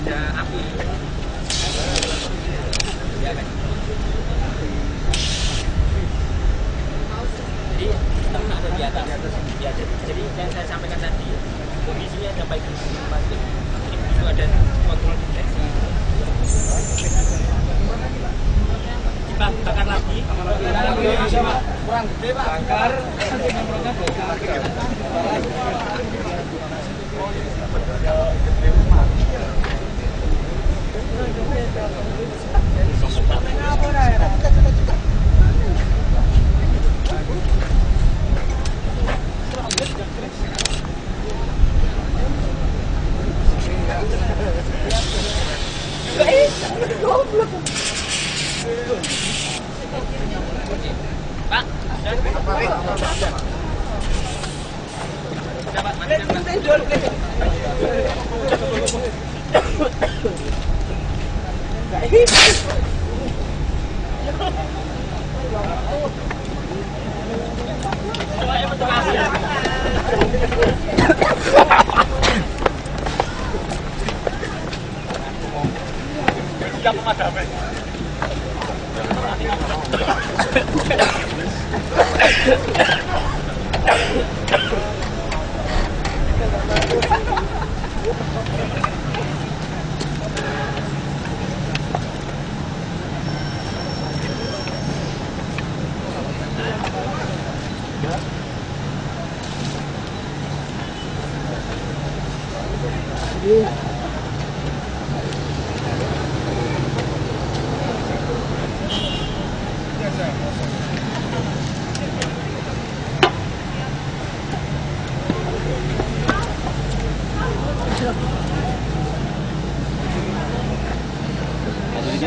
ada api. Ya kan? Jadi sistem ada di atas. Ya, jadi yang saya sampaikan tadi, kondisinya ada baik plastik. Itu ada kontrol deteksi. Bakar lagi. Kurang gede, Pak. Bakar.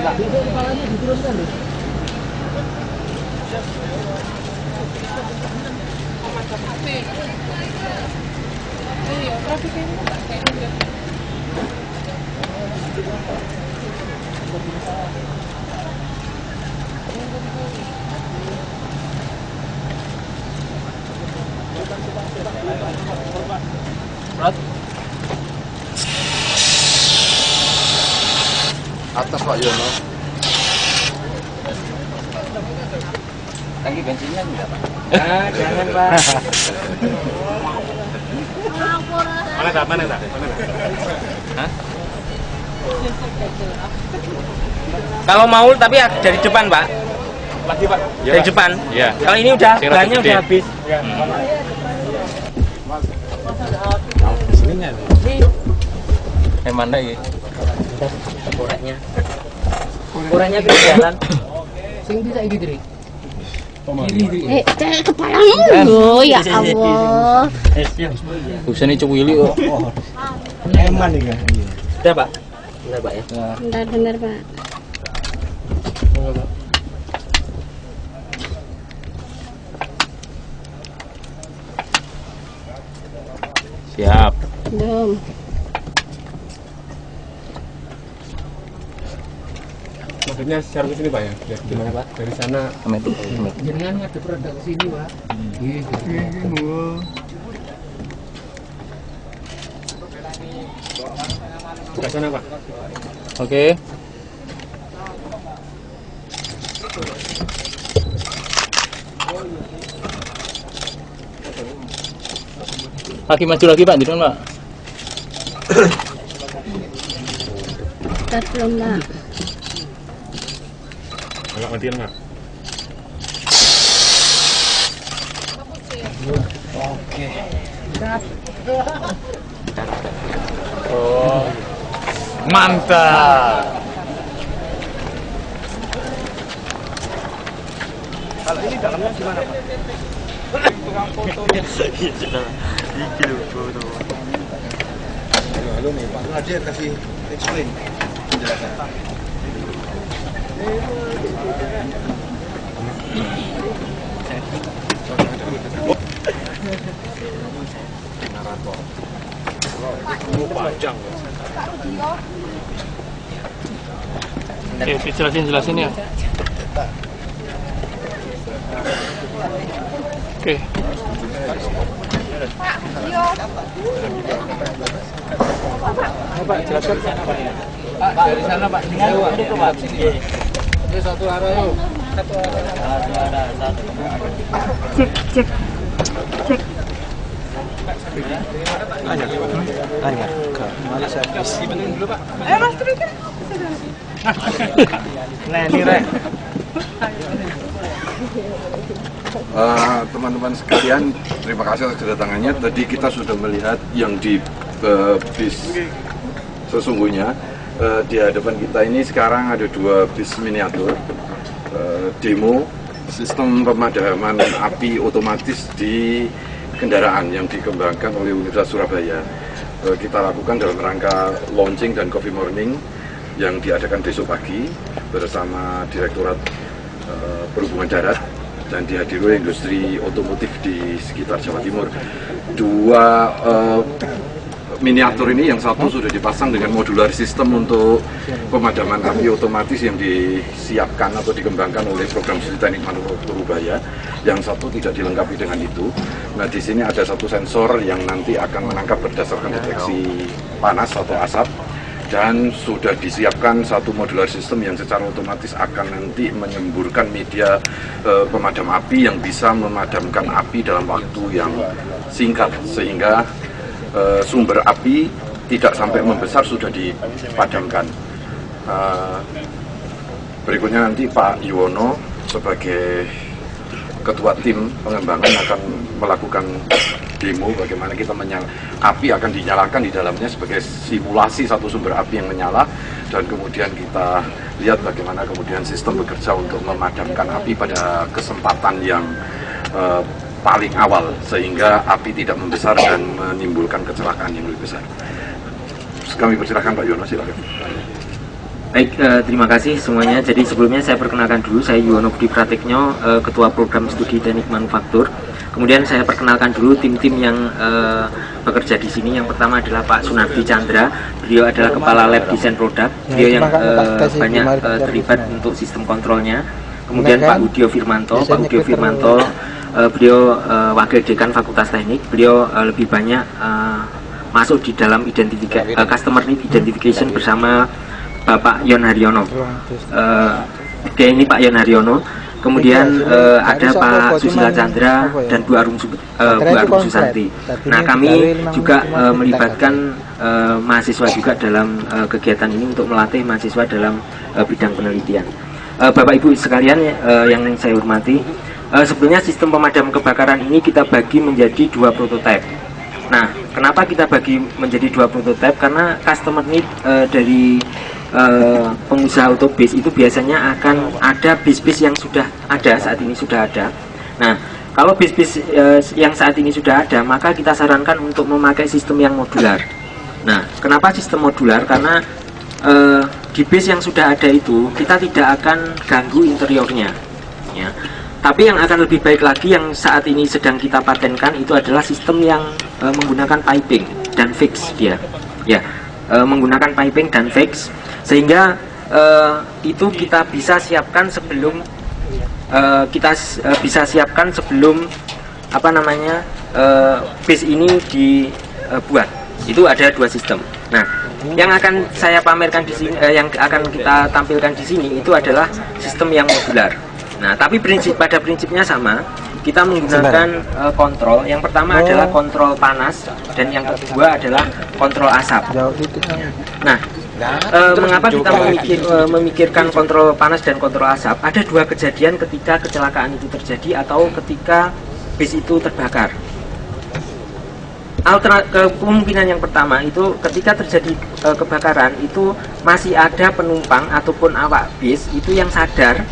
Pak, kepalanya diturunkan deh. Atas Pak Yono. Tangki bensinnya enggak, Pak? Jangan Pak. Mana tak? Hah? Kalau mau tapi dari depan, Pak. Lagi Pak. Dari depan. Iya. Kalau ini udah bahannya udah habis. Sininya. Mana ini? Koreknya. Koreknya ke jalan. Sing bisa iki, Dri. Kepalamu lho, ya Allah. Busane cuwili kok. Eman nih kan. Sudah, Pak. Benar, Pak ya. Benar, Pak. Siap. Belum. Maksudnya secara ke sini Pak ya? Gimana, Pak? Dari sana. Jenengan ngadep rada ke sini, Pak. Nggih. Ke sana Pak. Oke. Lagi maju lagi, Pak, di depan, Pak. Belum, Pak. Agak matiin nggak? Oke. Oh, mantap. Kalau ini dalamnya gimana Pak? Tukang foto. Iya sudah. Iki lho foto. Halo nih Pak Nadir kasih explain penjelasan. Narator. Panjang. Oke, jelasin ya. Oke. Pak, jelaskan apa ya? Pak, dari sana Pak. Ini ke Pak. Ini satu arah yuk. Satu arah. Cek, cek. Cek. Tanya. Mana servis? Dibenerin dulu, Pak. Nah, ini Rek. Teman-teman sekalian, terima kasih atas kedatangannya. Tadi kita sudah melihat yang di bis sesungguhnya. Di hadapan kita ini sekarang ada 2 bis miniatur demo sistem pemadaman api otomatis di kendaraan yang dikembangkan oleh Universitas Surabaya. Kita lakukan dalam rangka launching dan coffee morning yang diadakan besok pagi bersama Direktorat Perhubungan Darat dan dihadiri oleh industri otomotif di sekitar Jawa Timur. 2 miniatur ini, yang satu sudah dipasang dengan modular sistem untuk pemadaman api otomatis yang disiapkan atau dikembangkan oleh program studi teknik manufaktur Ubaya. Yang satu tidak dilengkapi dengan itu. Nah, di sini ada satu sensor yang nanti akan menangkap berdasarkan deteksi panas atau asap, dan sudah disiapkan satu modular sistem yang secara otomatis akan nanti menyemburkan media pemadam api yang bisa memadamkan api dalam waktu yang singkat, sehingga sumber api tidak sampai membesar sudah dipadamkan. Berikutnya nanti Pak Yuwono sebagai ketua tim pengembangan akan melakukan demo bagaimana kita api akan dinyalakan di dalamnya sebagai simulasi satu sumber api yang menyala, dan kemudian kita lihat bagaimana kemudian sistem bekerja untuk memadamkan api pada kesempatan yang paling awal sehingga api tidak membesar dan menimbulkan kecelakaan yang lebih besar. Kami persilahkan Pak Yuwono, silakan. Baik, terima kasih semuanya. Jadi sebelumnya saya perkenalkan dulu, saya Yuwono Budi Pratikno, Ketua Program Studi Teknik Manufaktur. Kemudian saya perkenalkan dulu tim-tim yang bekerja di sini. Yang pertama adalah Pak Sunardi Chandra, beliau adalah Kepala Lab Desain Produk, beliau yang banyak terlibat untuk sistem kontrolnya. Kemudian Pak Udio Firmanto, beliau Wakil Dekan Fakultas Teknik, beliau lebih banyak masuk di dalam customer need identification bersama Bapak Yon Haryono. Ini Pak Yon Haryono. Kemudian ada Pak Susila Chandra dan Bu Arum Susanti. Nah, kami juga melibatkan mahasiswa juga dalam kegiatan ini untuk melatih mahasiswa dalam bidang penelitian. Bapak Ibu sekalian yang saya hormati, sebenarnya sistem pemadam kebakaran ini kita bagi menjadi 2 prototipe. Nah, kenapa kita bagi menjadi 2 prototipe? Karena customer need dari pengusaha otobis itu biasanya akan ada bis-bis yang sudah ada, saat ini sudah ada. Nah, kalau bis-bis yang saat ini sudah ada, maka kita sarankan untuk memakai sistem yang modular. Nah, kenapa sistem modular? Karena di bis yang sudah ada itu kita tidak akan ganggu interiornya, ya. Tapi yang akan lebih baik lagi yang saat ini sedang kita patenkan itu adalah sistem yang menggunakan piping dan fix dia, ya, menggunakan piping dan fix, sehingga itu kita bisa siapkan sebelum bis ini dibuat. Itu ada 2 sistem. Nah, yang akan saya pamerkan di sini, yang akan kita tampilkan di sini itu adalah sistem yang modular. Nah, tapi pada prinsipnya sama. Kita menggunakan kontrol. Yang pertama adalah kontrol panas dan yang kedua adalah kontrol asap. Nah, mengapa kita memikirkan kontrol panas dan kontrol asap? Ada 2 kejadian ketika kecelakaan itu terjadi atau ketika bis itu terbakar. Kemungkinan yang pertama itu ketika terjadi kebakaran itu masih ada penumpang ataupun awak bis itu yang sadar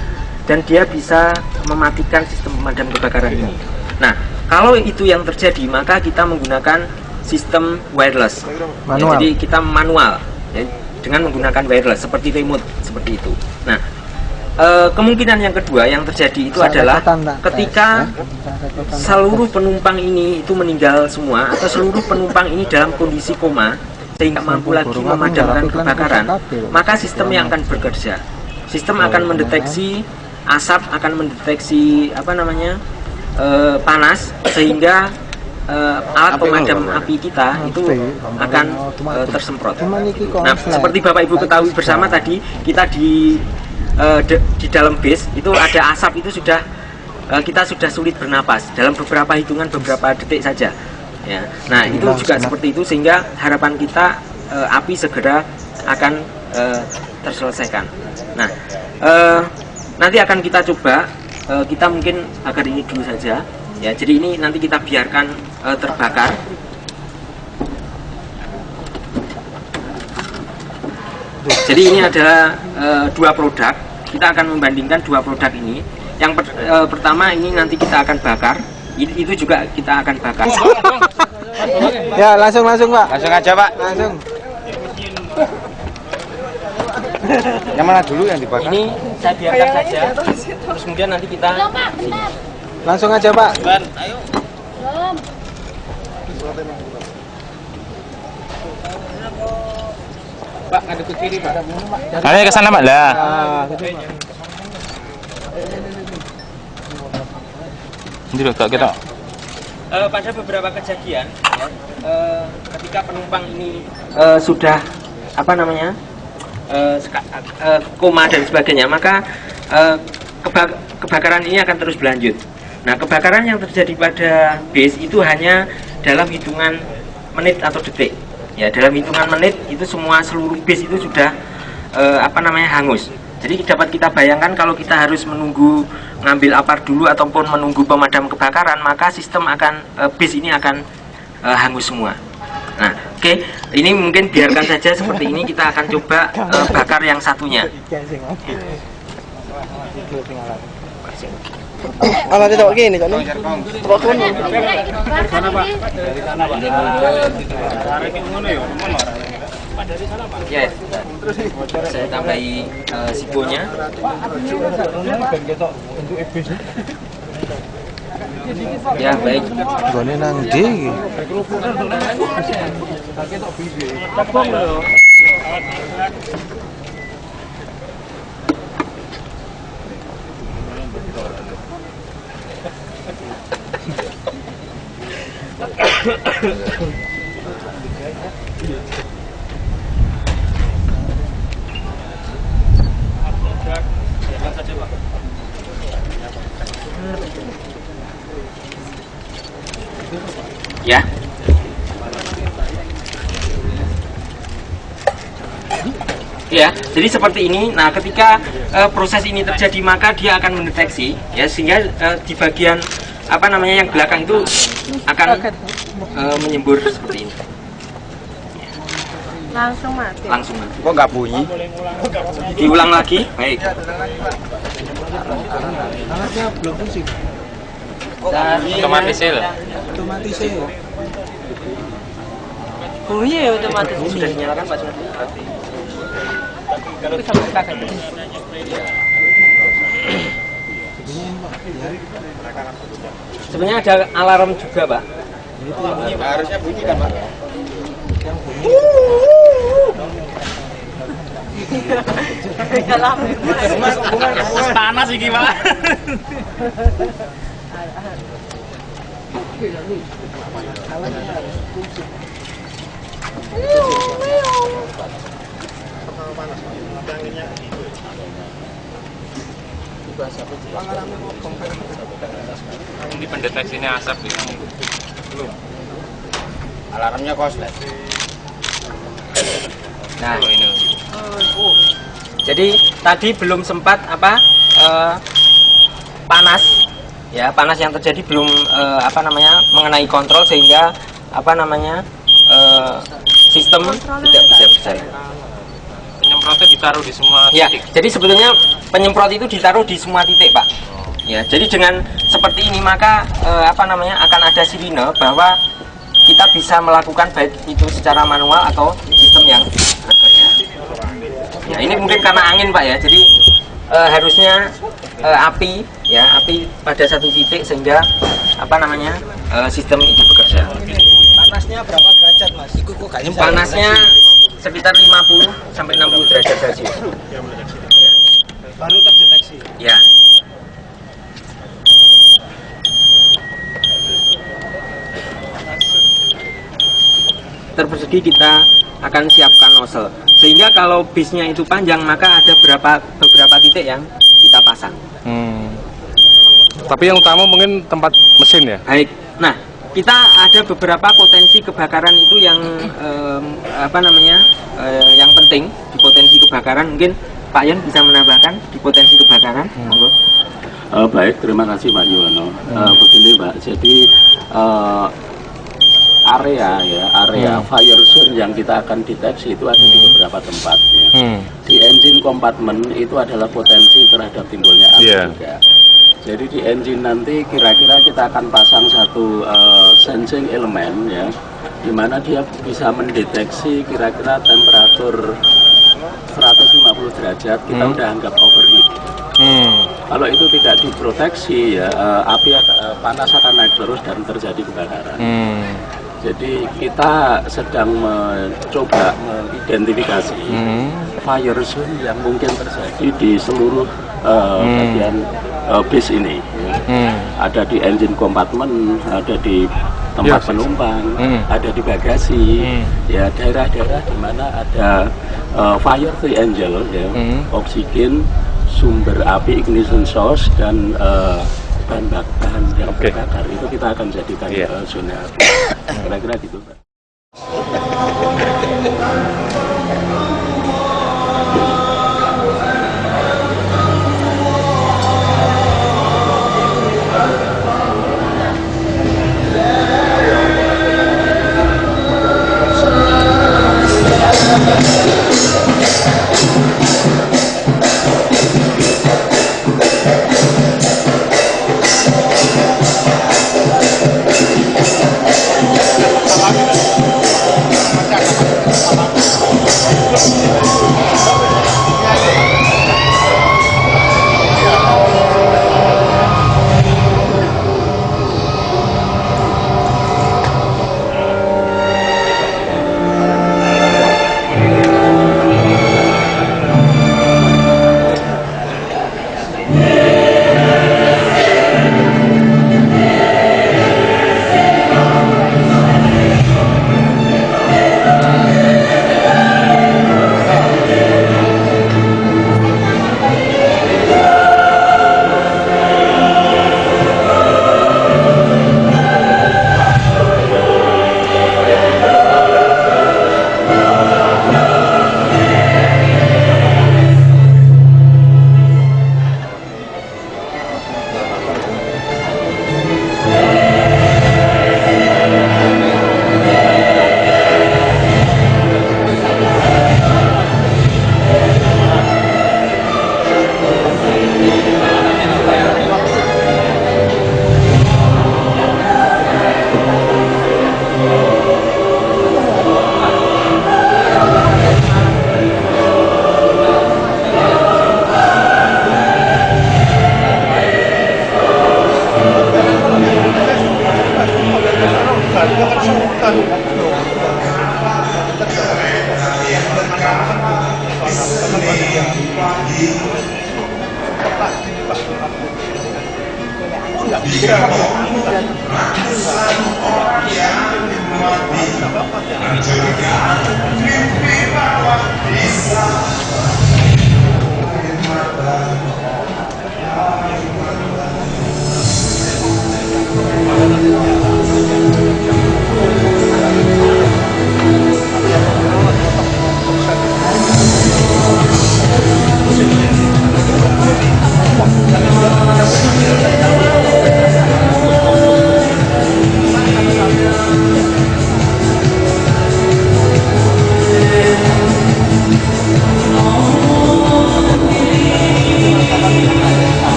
dan dia bisa mematikan sistem pemadam kebakaran ini. Nah, kalau itu yang terjadi maka kita menggunakan sistem wireless. Ya, jadi kita manual ya, dengan menggunakan wireless seperti remote seperti itu. Nah, kemungkinan yang kedua yang terjadi itu adalah ketika seluruh penumpang ini itu meninggal semua atau seluruh penumpang ini dalam kondisi koma sehingga mampu lagi memadamkan kebakaran, maka sistem yang akan bekerja. Sistem akan mendeteksi asap, akan mendeteksi panas, sehingga alat pemadam api kita itu akan tersemprot. Nah, seperti Bapak Ibu ketahui bersama tadi, kita di dalam base itu ada asap, itu sudah kita sudah sulit bernapas dalam beberapa hitungan, beberapa detik saja. Ya. Nah, itu juga seperti itu, sehingga harapan kita api segera akan terselesaikan. Nah, nanti akan kita coba, kita mungkin bakar ini dulu saja. Ya, jadi ini nanti kita biarkan terbakar. Jadi ini adalah dua produk. Kita akan membandingkan dua produk ini. Yang pertama ini nanti kita akan bakar. Itu juga kita akan bakar. Ya, langsung Pak. Langsung aja Pak. Langsung. Yang mana dulu yang dibakar? Ini saya biarkan saja. Terus kemudian nanti kita Langsung aja Pak. Ayo. Pak, ada ke kiri Pak. Ayo ke sana Pak lah. Ini loh kita. Pada beberapa kejadian, ketika penumpang ini sudah koma dan sebagainya, maka kebakaran ini akan terus berlanjut. Nah, kebakaran yang terjadi pada base itu hanya dalam hitungan menit atau detik. Ya, dalam hitungan menit itu seluruh base itu sudah hangus. Jadi dapat kita bayangkan kalau kita harus menunggu ngambil apar dulu ataupun menunggu pemadam kebakaran, maka sistem base ini akan hangus semua. Nah, oke, ini mungkin biarkan saja seperti ini. Kita akan coba bakar yang satunya. Kalau tidak gini, Cok. Yes. Saya tambahi siponya. Ya, baik. Gone nang ndi? Ya. Ya, jadi seperti ini. Nah, ketika proses ini terjadi, maka dia akan mendeteksi, ya, sehingga di bagian yang belakang itu akan menyembur seperti ini. Langsung mati. Langsung mati. Kok nggak bunyi? Diulang lagi, baik. Alatnya belum fungsi. Otomatis ya. Otomatis ya. Bunyi ya otomatis. Sudah dinyalakan Pak Sudi? Kalau bisa menggunakan. Sebenarnya ada alarm juga, Pak. Harusnya bunyi kan Pak? Panas iki, Pak. Ini pendeteksinya asap ya. Belum. Alarmnya koslet. Nah, ini. Jadi tadi belum sempat panas, ya, panas yang terjadi belum mengenai kontrol, sehingga sistem tidak bisa berjalan. Penyemprotnya ditaruh di semua titik. Ya, jadi sebetulnya penyemprot itu ditaruh di semua titik, Pak. Ya, jadi dengan seperti ini maka akan ada sirine bahwa kita bisa melakukan baik itu secara manual atau sistem yang bekerja. Ya, ini mungkin karena angin, Pak, ya. Jadi harusnya api pada satu titik sehingga sistem itu bekerja. Panasnya berapa derajat, Mas? Panasnya sekitar 50 sampai 60 derajat Celcius. Baru terdeteksi. Ya. terpersegi kita akan siapkan nozzle. Sehingga kalau bisnya itu panjang, maka ada beberapa titik yang kita pasang. Tapi yang utama mungkin tempat mesin ya? Baik. Nah, kita ada beberapa potensi kebakaran itu yang yang penting di potensi kebakaran. Mungkin Pak Yon bisa menambahkan di potensi kebakaran. Monggo. Baik, terima kasih Pak Yuwono. Begini Pak, jadi area fire zone yang kita akan deteksi itu ada di beberapa tempat ya. Di engine compartment itu adalah potensi terhadap timbulnya api juga. Jadi di engine nanti kira-kira kita akan pasang satu sensing elemen ya, di mana dia bisa mendeteksi kira-kira temperatur 150 derajat kita udah anggap overheat. Kalau itu tidak diproteksi ya, api panas akan naik terus dan terjadi kebakaran. Jadi kita sedang mencoba mengidentifikasi fire zone yang mungkin terjadi di seluruh bagian bis ini. Ada di engine compartment, ada di tempat penumpang, ada di bagasi, ya daerah-daerah di mana ada fire free angel, ya, oksigen, sumber api, ignition source, dan bahan yang terbakar itu kita akan jadikan zona api. Kira-kira gitu, Pak.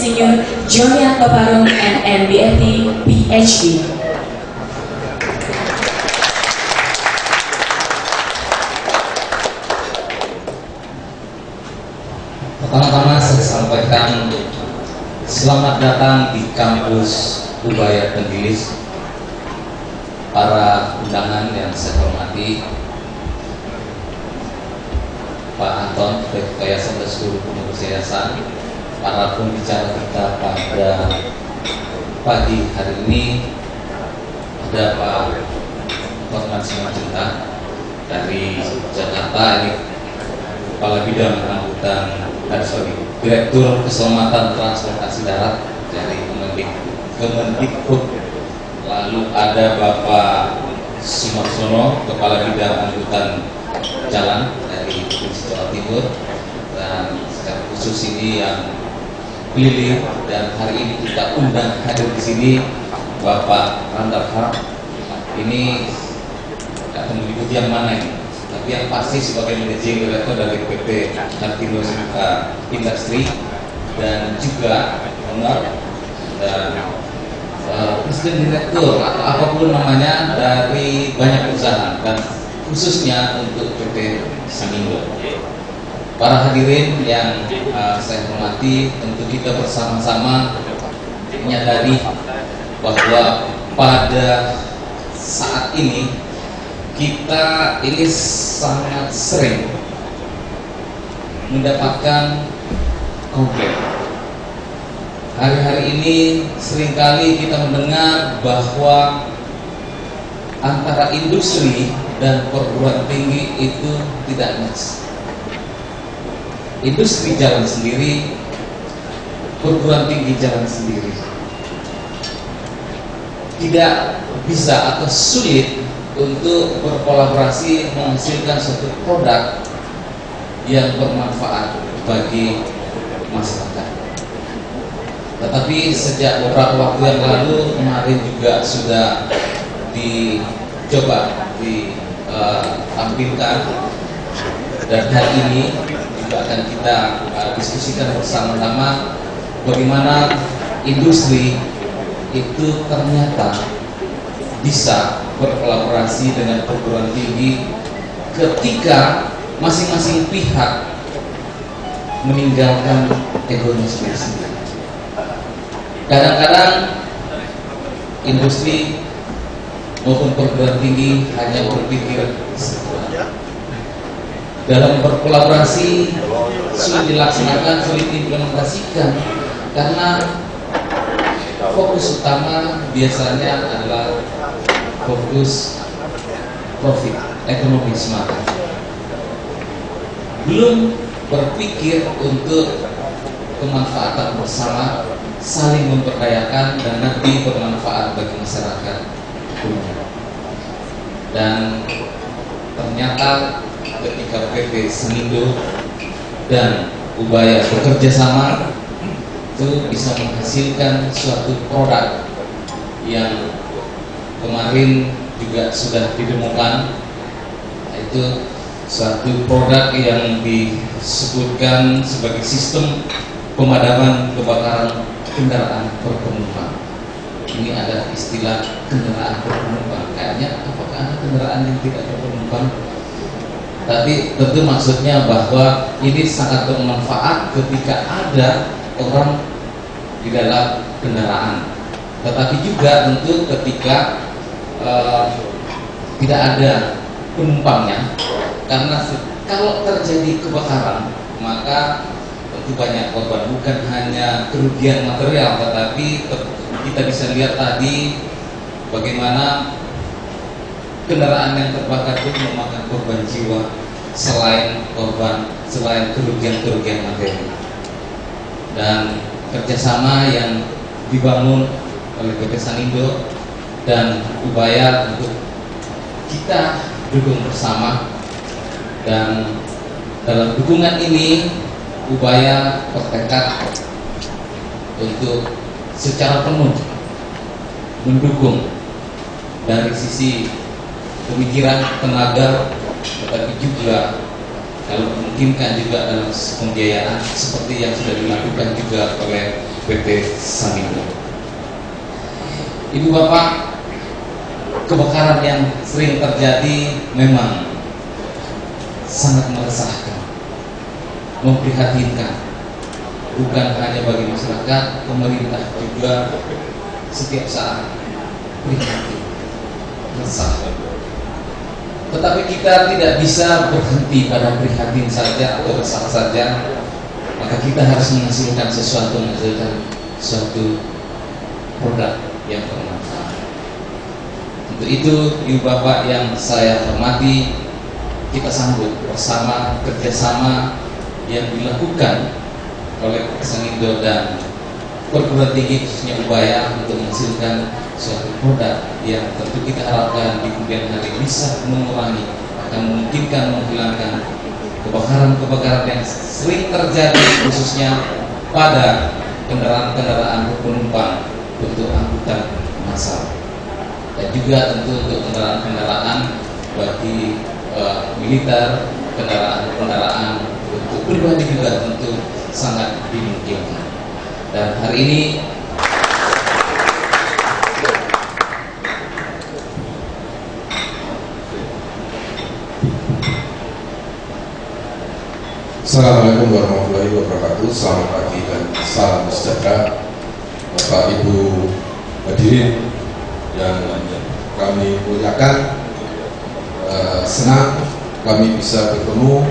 Insinyur Joni Akbaparung MMBFD PhD. Pertama-tama saya sampaikan selamat datang di kampus Ubaya Tenggilis. Para undangan yang saya hormati, Pak Anton, Ketua Yayasan dan seluruh pengurus yayasan, para pembicara kita pada pagi hari ini, ada Pak Hotman Simanjuntak dari Jakarta, ini Kepala Bidang Angkutan Direktur Keselamatan Transportasi Darat dari Kemendikbud. Lalu ada Bapak Sumarsono, Kepala Bidang Angkutan Jalan dari Provinsi Jawa Timur, dan secara khusus ini yang pilih dan hari ini kita undang hadir di sini Bapak Randall Harp. Ini tidak mengikuti yang mana ini, tapi yang pasti sebagai Managing Director dari PT Hartino Industri dan juga owner dan Presiden Direktur atau apapun namanya dari banyak perusahaan dan khususnya untuk PT Sanindo. Para hadirin yang saya hormati, tentu kita bersama-sama menyadari bahwa pada saat ini kita ini sangat sering mendapatkan konflik. Hari-hari ini seringkali kita mendengar bahwa antara industri dan perguruan tinggi itu tidak match. Industri jalan sendiri, perguruan tinggi jalan sendiri. Tidak bisa atau sulit untuk berkolaborasi menghasilkan suatu produk yang bermanfaat bagi masyarakat. Tetapi sejak beberapa waktu yang lalu kemarin juga sudah dicoba ditampilkan, dan hari ini juga akan kita diskusikan bersama-sama bagaimana industri itu ternyata bisa berkolaborasi dengan perguruan tinggi ketika masing-masing pihak meninggalkan egonya sendiri. Kadang-kadang industri maupun perguruan tinggi hanya berpikir dalam berkolaborasi, sulit dilaksanakan, sulit diimplementasikan karena fokus utama biasanya adalah fokus profit, ekonomi semata. Belum berpikir untuk kemanfaatan bersama, saling memperdayakan dan nanti bermanfaat bagi masyarakat. Dan ternyata ketika PT Sanindo dan Ubaya bekerja sama, itu bisa menghasilkan suatu produk yang kemarin juga sudah ditemukan, yaitu suatu produk yang disebutkan sebagai sistem pemadaman kebakaran kendaraan berpenumpang. Ini ada istilah kendaraan berpenumpang. Kayaknya apakah ada kendaraan yang tidak berpenumpang? Tapi tentu maksudnya bahwa ini sangat bermanfaat ketika ada orang di dalam kendaraan. Tetapi juga tentu ketika tidak ada penumpangnya, karena kalau terjadi kebakaran maka tentu banyak korban, bukan hanya kerugian material, tetapi kita bisa lihat tadi bagaimana kendaraan yang terbakar itu memakan korban jiwa selain kerugian materi. Dan kerjasama yang dibangun oleh PT Sanindo dan Ubaya untuk kita dukung bersama, dan dalam dukungan ini Ubaya bertekad untuk secara penuh mendukung dari sisi pemikiran, tenaga, tetapi juga kalau memungkinkan juga dalam pembiayaan seperti yang sudah dilakukan juga oleh PT Samindo. Ibu Bapak, kebakaran yang sering terjadi memang sangat meresahkan, memprihatinkan, bukan hanya bagi masyarakat, pemerintah juga setiap saat prihatin, resah. Tetapi kita tidak bisa berhenti pada prihatin saja atau resah saja, maka kita harus menghasilkan sesuatu produk yang bermanfaat. Untuk itu, Ibu Bapak yang saya hormati, kita sambut bersama kerjasama yang dilakukan oleh Samindo dan perguruan tinggi khususnya Ubaya untuk menghasilkan suatu produk yang tentu kita harapkan di kemudian hari bisa mengurangi, akan memungkinkan menghilangkan kebakaran-kebakaran yang sering terjadi khususnya pada kendaraan-kendaraan penumpang untuk angkutan massal, dan juga tentu untuk kendaraan-kendaraan bagi militer, kendaraan-kendaraan untuk pribadi juga tentu sangat dimungkinkan. Dan hari ini Assalamualaikum warahmatullahi wabarakatuh. Selamat pagi dan salam sejahtera Bapak Ibu hadirin yang kami muliakan. Senang kami bisa bertemu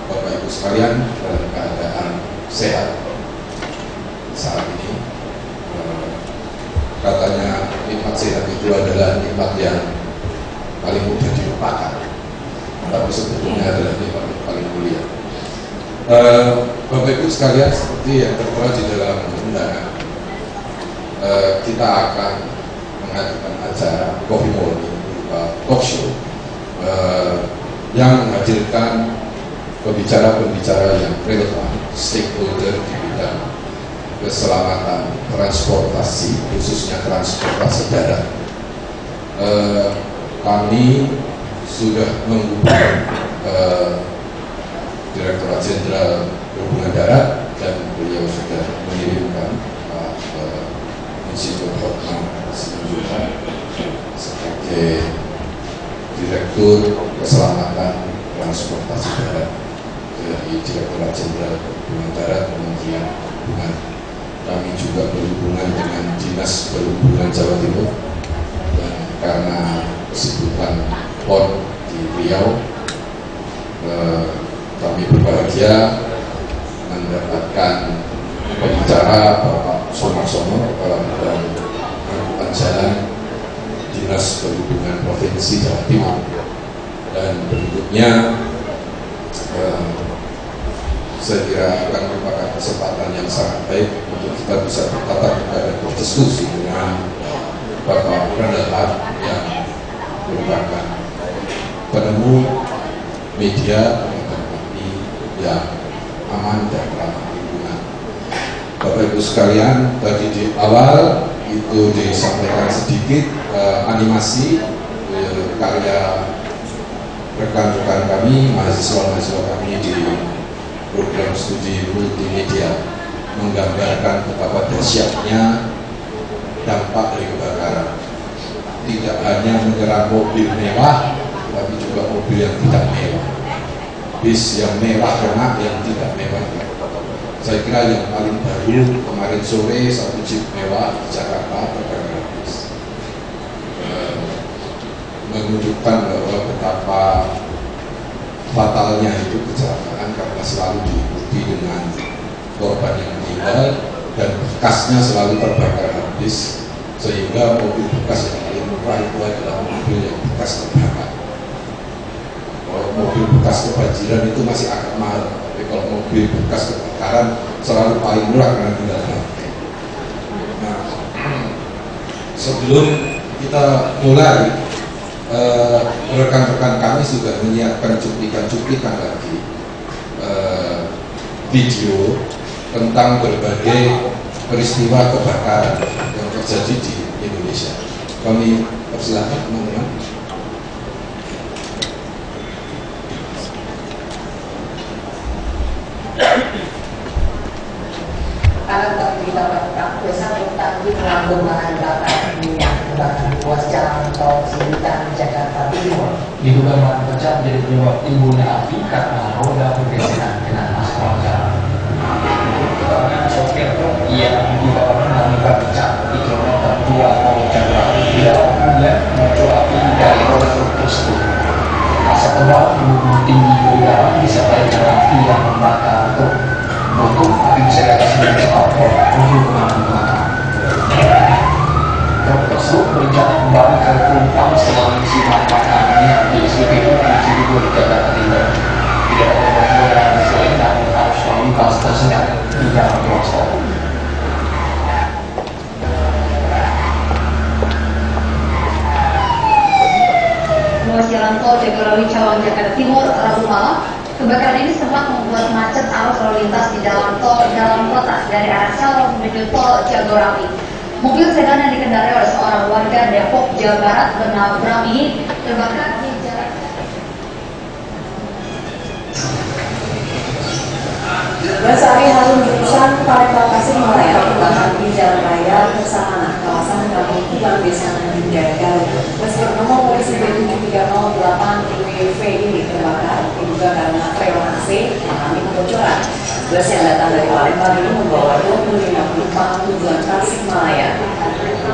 Bapak Ibu sekalian dalam keadaan sehat saat ini. Katanya nikmat sehat itu adalah nikmat yang paling mudah dilupakan, tapi sebetulnya adalah nikmat yang paling mulia. Bapak Ibu sekalian, seperti yang tertera di dalam undangan, kita akan mengadakan acara coffee morning berupa talk show yang menghadirkan pembicara-pembicara yang relevan, stakeholder di bidang keselamatan transportasi, khususnya transportasi darat. Kami sudah menghubungi Direktorat Jenderal Perhubungan Darat dan beliau sudah mengirimkan Pak Insinyur Hotman Simanjuntak sebagai Direktur Keselamatan Transportasi Darat dari Direktorat Jenderal Perhubungan Darat Kementerian Perhubungan. Kami juga berhubungan dengan Dinas Perhubungan Jawa Timur, dan karena kesibukan PON di Riau, kami berbahagia mendapatkan pembicara Bapak Somarsono, Kepala Bidang Angkutan Jalan Dinas Perhubungan Provinsi Jawa Timur. Dan berikutnya saya kira akan merupakan kesempatan yang sangat baik untuk kita bisa bertatap muka dan berdiskusi dengan Bapak Renalhat yang merupakan penemu media yang aman dan ramah lingkungan. Bapak Ibu sekalian, tadi di awal itu disampaikan sedikit animasi karya rekan-rekan kami, mahasiswa-mahasiswa kami di program studi multimedia, menggambarkan betapa dahsyatnya dampak dari kebakaran. Tidak hanya menyerang mobil mewah, tapi juga mobil yang tidak mewah, bis yang mewah kena yang tidak mewah. Saya kira yang paling baru kemarin sore satu jeep mewah di Jakarta terbakar habis, menunjukkan bahwa betapa fatalnya itu kecelakaan karena selalu diikuti dengan korban yang meninggal dan bekasnya selalu terbakar habis, sehingga mobil bekas yang paling murah itu adalah mobil yang bekas terbakar. Kalau mobil bekas kebanjiran itu masih agak mahal, tapi kalau mobil bekas kebakaran selalu paling murah karena tinggal pakai. Nah, sebelum kita mulai, rekan-rekan kami sudah menyiapkan cuplikan-cuplikan lagi video tentang berbagai peristiwa kebakaran yang terjadi di Indonesia. Kami persilahkan teman-teman. Akan kita pengembangan bakat minyak terbakar di ruas jalan tol Selitan, Jakarta Timur. Diduga bahan pecah menjadi penyebab timbulnya api karena roda bergesekan kena aspal jalan. Keterangan sopir truk yang diduga mengalami bahan pecah di kilometer 2 tol Jakarta tidak kemudian muncul api dari roda truk tersebut. Asap tebal membumbung tinggi di udara disertai dengan api yang membakar truk. Beruntung api bisa diatasi dengan cepat menuju kemana-mana. Truk tersebut berencana kembali ke penumpang setelah mengisi bahan bakar minyak di SPBU di Cibubur, Jakarta Timur. Tidak ada perbedaan mesin namun harus lalu lintas tersendat di jalan ruas tol. Ruas jalan tol Jagorawi Cawang, Jakarta Timur, Rabu malam. Kebakaran ini sempat membuat macet arus lalu lintas di dalam tol dalam kota dari arah Cawang menuju tol Jagorawi. Mobil sedan yang dikendarai oleh seorang warga Depok, Jawa Barat bernama Bram ini terbakar di jalan. 12 hari harum jurusan Palembang Tasikmalaya terbakar di Jalan Raya Persamana, kawasan Kampung Kubang, Desa Tanjung Jaya, Garut. Bus bernomor polisi B7308 WV ini terbakar diduga karena freon AC mengalami kebocoran. Bus yang datang dari Palembang ini membawa 25 penumpang tujuan Tasikmalaya.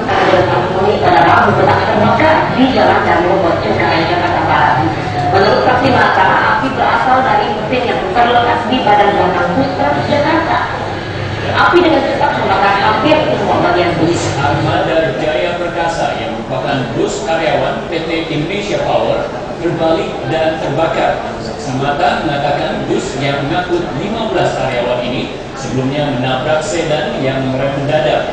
Ada penghuni pada Rabu petang terbakar di Jalan Candlebot, Jakarta Barat. Menurut saksi mata, api berasal dari mesin yang terletak di badan belakang bus Transjakarta. Api dengan cepat membakar hampir semua bagian bus. Armada Jaya Perkasa yang merupakan bus karyawan PT Indonesia Power terbalik dan terbakar. Saksi mata mengatakan bus yang mengangkut 15 karyawan ini sebelumnya menabrak sedan yang merem mendadak.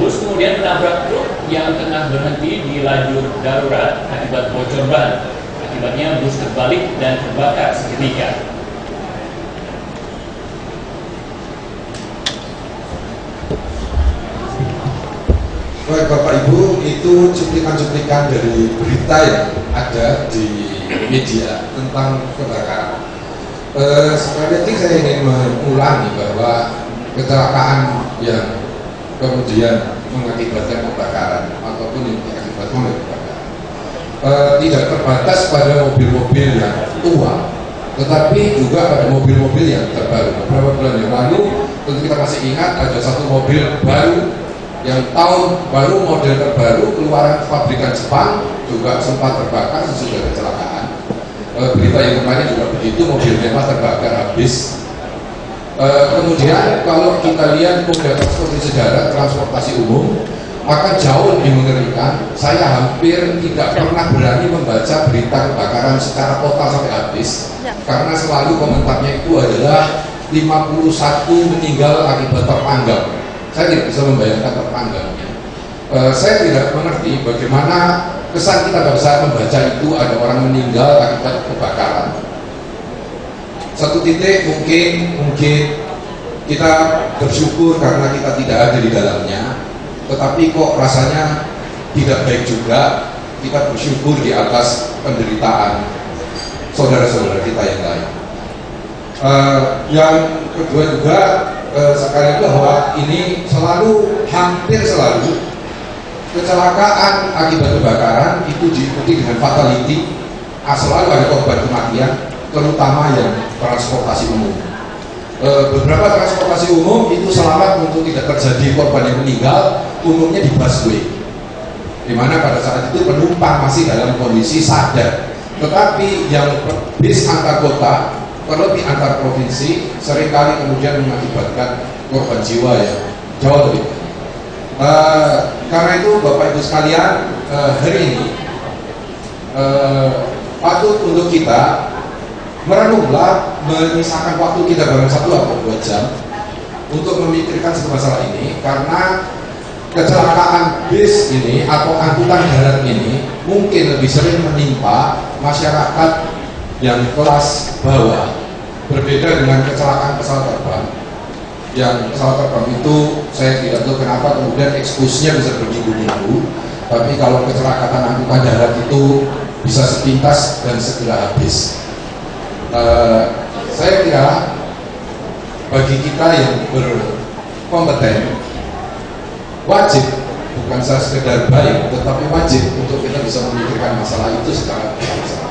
Bus kemudian menabrak truk yang tengah berhenti di lajur darurat akibat bocor ban. Akibatnya bus terbalik dan terbakar seketika. Baik Bapak Ibu, itu cuplikan-cuplikan dari berita yang ada di media tentang kebakaran. Sekali lagi saya ingin mengulangi bahwa kecelakaan yang kemudian mengakibatkan kebakaran ataupun yang mengakibatkan kebakaran tidak terbatas pada mobil-mobil yang tua, tetapi juga pada mobil-mobil yang terbaru. Beberapa bulan yang lalu, tentu kita masih ingat ada satu mobil baru yang tahun baru model terbaru keluaran pabrikan Jepang juga sempat terbakar sesudah kecelakaan. Berita yang kemarin juga begitu, mobilnya terbakar habis. Kemudian kalau kita lihat moda transportasi darat, transportasi umum, maka jauh lebih mengerikan. Saya hampir tidak pernah berani membaca berita kebakaran secara total sampai habis, karena selalu komentarnya itu adalah 51 meninggal akibat terpanggang. Saya tidak bisa membayangkan terpanggangnya. Saya tidak mengerti bagaimana kesan kita pada saat membaca itu ada orang meninggal akibat kebakaran. Satu titik mungkin kita bersyukur karena kita tidak ada di dalamnya, tetapi kok rasanya tidak baik juga kita bersyukur di atas penderitaan saudara-saudara kita yang lain. Yang kedua juga sekali bahwa ini hampir selalu kecelakaan akibat kebakaran itu diikuti dengan fatality, selalu ada korban kematian, terutama yang transportasi umum. Beberapa transportasi umum itu selamat untuk tidak terjadi korban yang meninggal, umumnya di busway, di mana pada saat itu penumpang masih dalam kondisi sadar. Tetapi yang bis antar kota, terlebih antar provinsi, seringkali kemudian mengakibatkan korban jiwa yang jauh lebih banyak. Karena itu Bapak Ibu sekalian, hari ini patut untuk kita merenunglah, menyisakan waktu kita barang 1 atau 2 jam untuk memikirkan satu masalah ini, karena kecelakaan bis ini atau angkutan darat ini mungkin lebih sering menimpa masyarakat yang kelas bawah, berbeda dengan kecelakaan pesawat terbang. Yang pesawat terbang itu saya tidak tahu kenapa kemudian ekskusnya bisa berminggu-minggu, tapi kalau kecelakaan angkutan darat itu bisa sepintas dan segera habis. Saya kira bagi kita yang berkompeten wajib bukan saja sekedar baik, tetapi wajib untuk kita bisa memikirkan masalah itu secara bersama.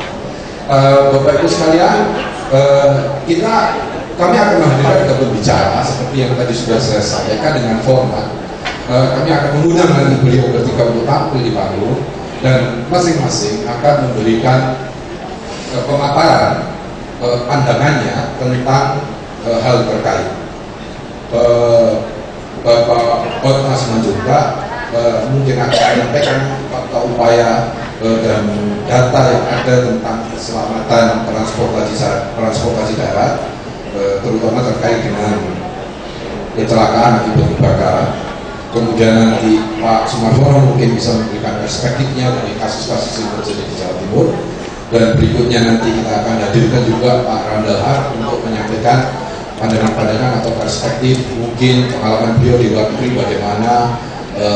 Bapak Ibu sekalian, kami akan menghadirkan tiga pembicara seperti yang tadi sudah saya sampaikan dengan format. Kami akan mengundang nanti beliau bertiga untuk tampil di panggung dan masing-masing akan memberikan pemaparan pandangannya tentang hal terkait. Bapak Otmas juga mungkin akan menyampaikan fakta upaya dan data yang ada tentang keselamatan transportasi darat, terutama terkait dengan kecelakaan akibat kebakaran. Kemudian nanti Pak Sumarsono mungkin bisa memberikan perspektifnya dari kasus-kasus yang terjadi di Jawa Timur. Dan berikutnya nanti kita akan hadirkan juga Pak Randall Hart untuk menyampaikan pandangan-pandangan atau perspektif mungkin pengalaman beliau di luar negeri, bagaimana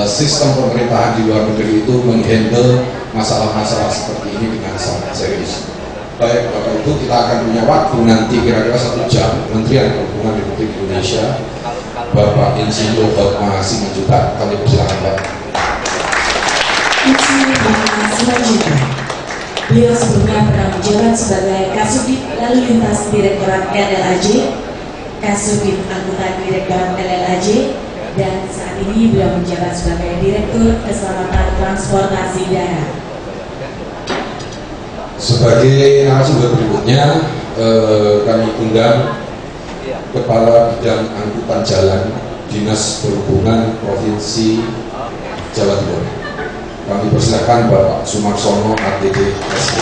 sistem pemerintahan di luar negeri itu menghandle masalah-masalah seperti ini dengan sangat serius. Baik Bapak Ibu, kita akan punya waktu nanti kira-kira 1 jam. Menteri Perhubungan Republik Indonesia Bapak Insinyur Hotma Simanjuntak, kami persilakan Pak. Insinyur Hotma Simanjuntak, beliau sebelumnya pernah menjabat sebagai Kasubdit Lalu Lintas Direktorat LLAJ, Kasubdit Angkutan Direktorat LLAJ, dan saat ini beliau menjabat sebagai Direktur Keselamatan Transportasi Darat. Sebagai narasumber berikutnya, kami undang Kepala Bidang Angkutan Jalan Dinas Perhubungan Provinsi Jawa Timur. Kami persilakan Bapak Sumarsono ATD SE.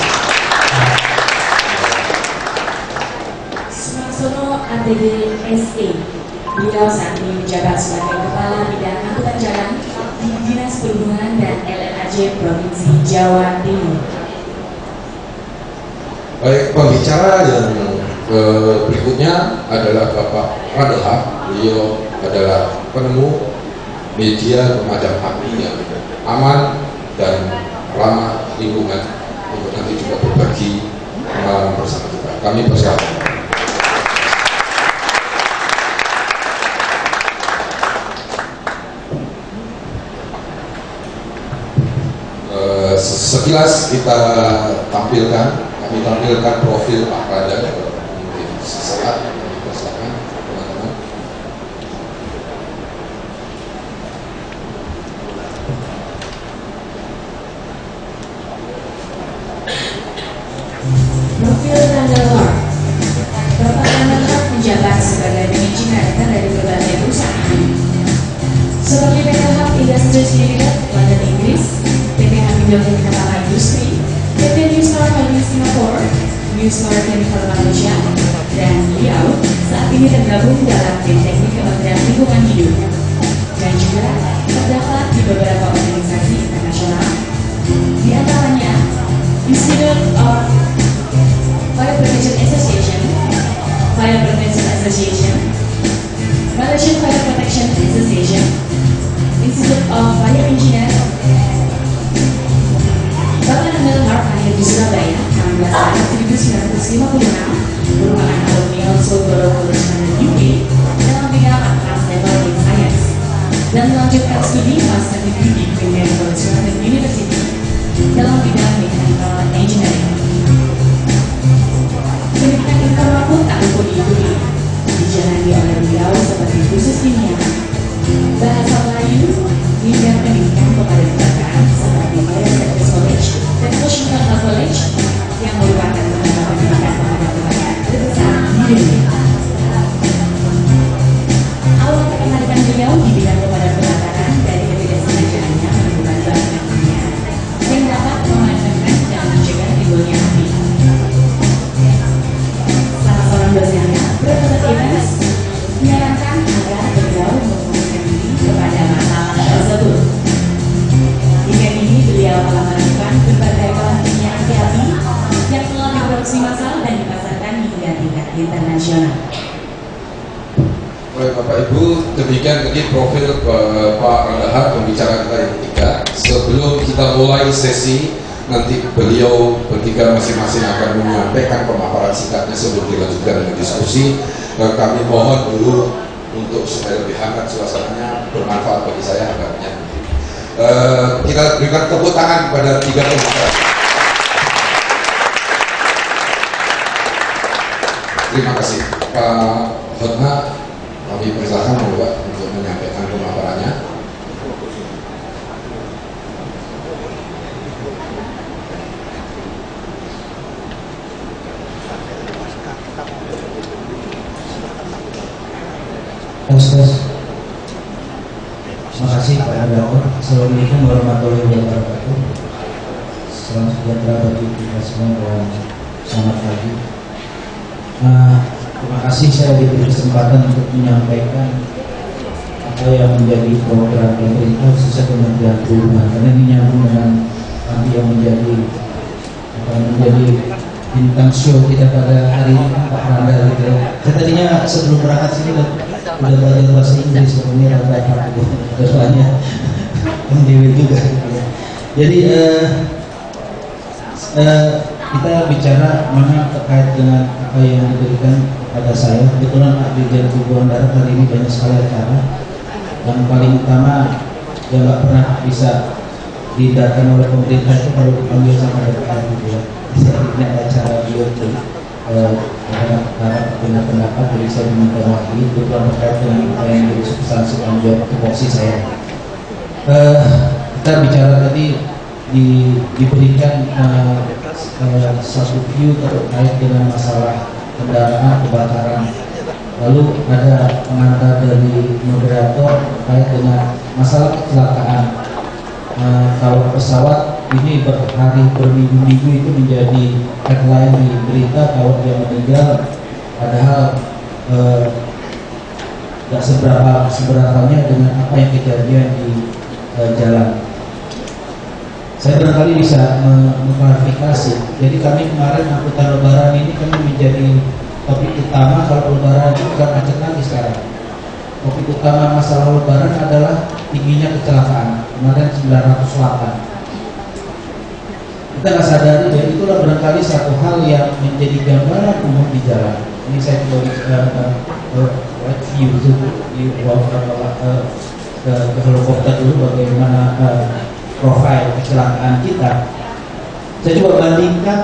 Sumarsono ATD SE, beliau saat ini menjabat sebagai Kepala Bidang Angkutan Jalan di Dinas Perhubungan dan LLAJ Provinsi Jawa Timur. Baik, pembicara yang berikutnya adalah Bapak Randall Hart. Beliau adalah penemu media pemadam api yang aman dan ramah lingkungan untuk nanti juga berbagi pengalaman bersama kita. Kami persilakan. Sekilas kita kami tampilkan profil Pak Randall. Mungkin sesaat kami persilakan teman-teman. Profil Randall Hart. Bapak Randall Hart menjabat sebagai Managing Director dari berbagai perusahaan seperti PT Hub Industries Limited, London, Inggris, PT Habibi Kepala Industri, PT New Star Holding Singapore, New Star Chemical Malaysia, dan beliau saat ini tergabung dalam tim teknik Kementerian Lingkungan Hidup dan juga terdapat di beberapa organisasi internasional, di antaranya Institute of Fire Prevention Association, Fire Prevention Association, Malaysian Fire Protection Association, Institute of Fire Engineer. Bapak Randall Hart lahir di Surabaya 16 Maret 1956, merupakan alumni Oxford College UK dalam bidang Advanced Level in Science dan melanjutkan studi Master Degree di Queen College London University dalam bidang Mechanical Engineering. Pendidikan informal pun tak luput diikuti, dijalani oleh beliau seperti khusus kimia, bahasa Melayu, hingga pendidikan kepemadaan seperti Fire Service College dan Ocean Technical College yang merupakan lembaga pendidikan kepemadaan terbesar di dunia. Awal ketertarikan beliau di bidang kepemadaan dari ketidaksengajaannya melakukan bahan kimia yang dapat memadamkan dan mencegah timbulnya api. Salah seorang dosennya, Profesor Evans, menyarankan agar beliau memfokuskan diri kepada masalah tersebut. Hingga kini beliau telah melakukan berbagai bahan kimia anti-api yang telah diproduksi massal dan dipasarkan hingga tingkat internasional. Baik Bapak Ibu, demikian tadi profil Pak Randall Hart, pembicara kita yang ketiga. Sebelum kita mulai sesi, nanti beliau bertiga masing-masing akan menyampaikan pemaparan singkatnya sebelum dilanjutkan dengan diskusi. Kami mohon dulu untuk supaya lebih hangat suasananya, bermanfaat bagi saya agaknya. Kita berikan tepuk tangan kepada 3 pembicara. Terima kasih Pak Hotma, kami persilakan Bapak untuk menyampaikan pemaparannya. Terima kasih Pak Adawan. Assalamualaikum warahmatullahi wabarakatuh. Salam sejahtera bagi kita semua dan selamat pagi. Terima kasih saya diberi kesempatan untuk menyampaikan apa yang menjadi program pemerintah khususnya Kementerian Perhubungan, karena ini nyambung dengan nanti yang menjadi bintang show kita pada hari ini, Pak Randa gitu. Saya tadinya sebelum berangkat sini udah belajar bahasa Inggris, sebenarnya Randa kedepannya MDW juga gitu. Jadi kita bicara mana terkait dengan apa yang diberikan kepada saya. Kebetulan Pak Dirjen Perhubungan Darat hari ini banyak sekali acara. Yang paling utama yang nggak pernah bisa didatangkan oleh pemerintah itu kalau dipanggil sama DPR gitu ya. Ini ada acara BOT terhadap pendapat, jadi saya diminta wakili kebetulan terkait dengan apa yang menjadi substansi tanggung jawab tupoksi saya. Kita bicara tadi diberikan satu view terkait dengan masalah kendaraan kebakaran. Lalu ada pengantar dari moderator terkait dengan masalah kecelakaan. Kalau pesawat ini berminggu-minggu itu menjadi headline di berita kalau dia meninggal, padahal tidak seberapanya dengan apa yang kejadian di jalan. Saya barangkali bisa mengklarifikasi. Jadi kami kemarin angkutan lebaran ini kami menjadi topik utama. Kalau lebaran itu bukan macet lagi sekarang. Topik utama masalah lebaran adalah tingginya kecelakaan. Kemarin 908. Kita nggak sadari dan itulah barangkali satu hal yang menjadi gambaran umum di jalan. Ini saya coba view di ke helikopter dulu bagaimana profil kecelakaan kita. Saya coba bandingkan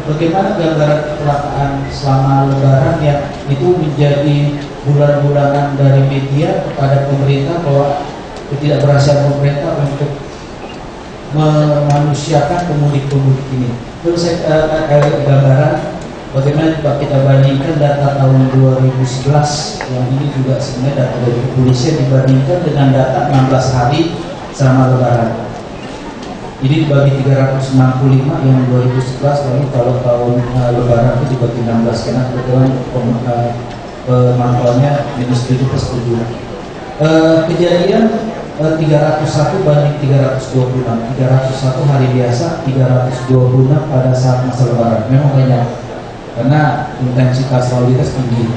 bagaimana gambaran kecelakaan selama lebaran yang itu menjadi bulan-bulanan dari media kepada pemerintah bahwa ketidakberhasilan pemerintah untuk memanusiakan pemudik-pemudik ini. Terus saya gambaran bagaimana kita bandingkan data tahun 2011 yang ini juga sebenarnya data dari kepolisian dibandingkan dengan data 16 hari selama lebaran. Ini dibagi 365 yang 2011, lalu kalau tahun lebaran itu dibagi 16 karena kebetulan pemantauannya -7/7. Kejadian 301 banding 326, 301 hari biasa, 326 pada saat masa lebaran. Memang banyak karena intensitas lalu lintas tinggi.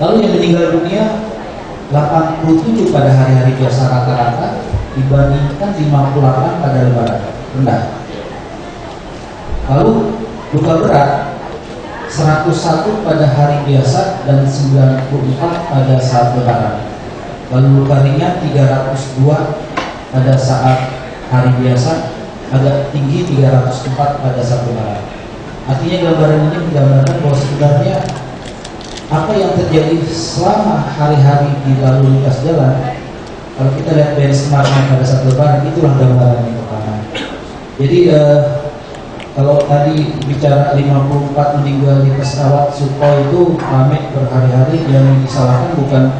Lalu yang meninggal dunia 87 pada hari-hari biasa rata-rata dibandingkan 58 pada lebaran, rendah. Lalu luka berat 101 pada hari biasa dan 94 pada saat lebaran. Lalu luka ringan 302 pada saat hari biasa, agak tinggi 304 pada saat lebaran. Artinya gambaran ini menggambarkan bahwa sebenarnya apa yang terjadi selama hari-hari di lalu lintas jalan, kalau kita lihat benchmarknya pada saat lebaran, itulah gambaran yang pertama. Jadi kalau tadi bicara 54 meninggal di pesawat Sukhoi itu ramai berhari-hari, yang disalahkan bukan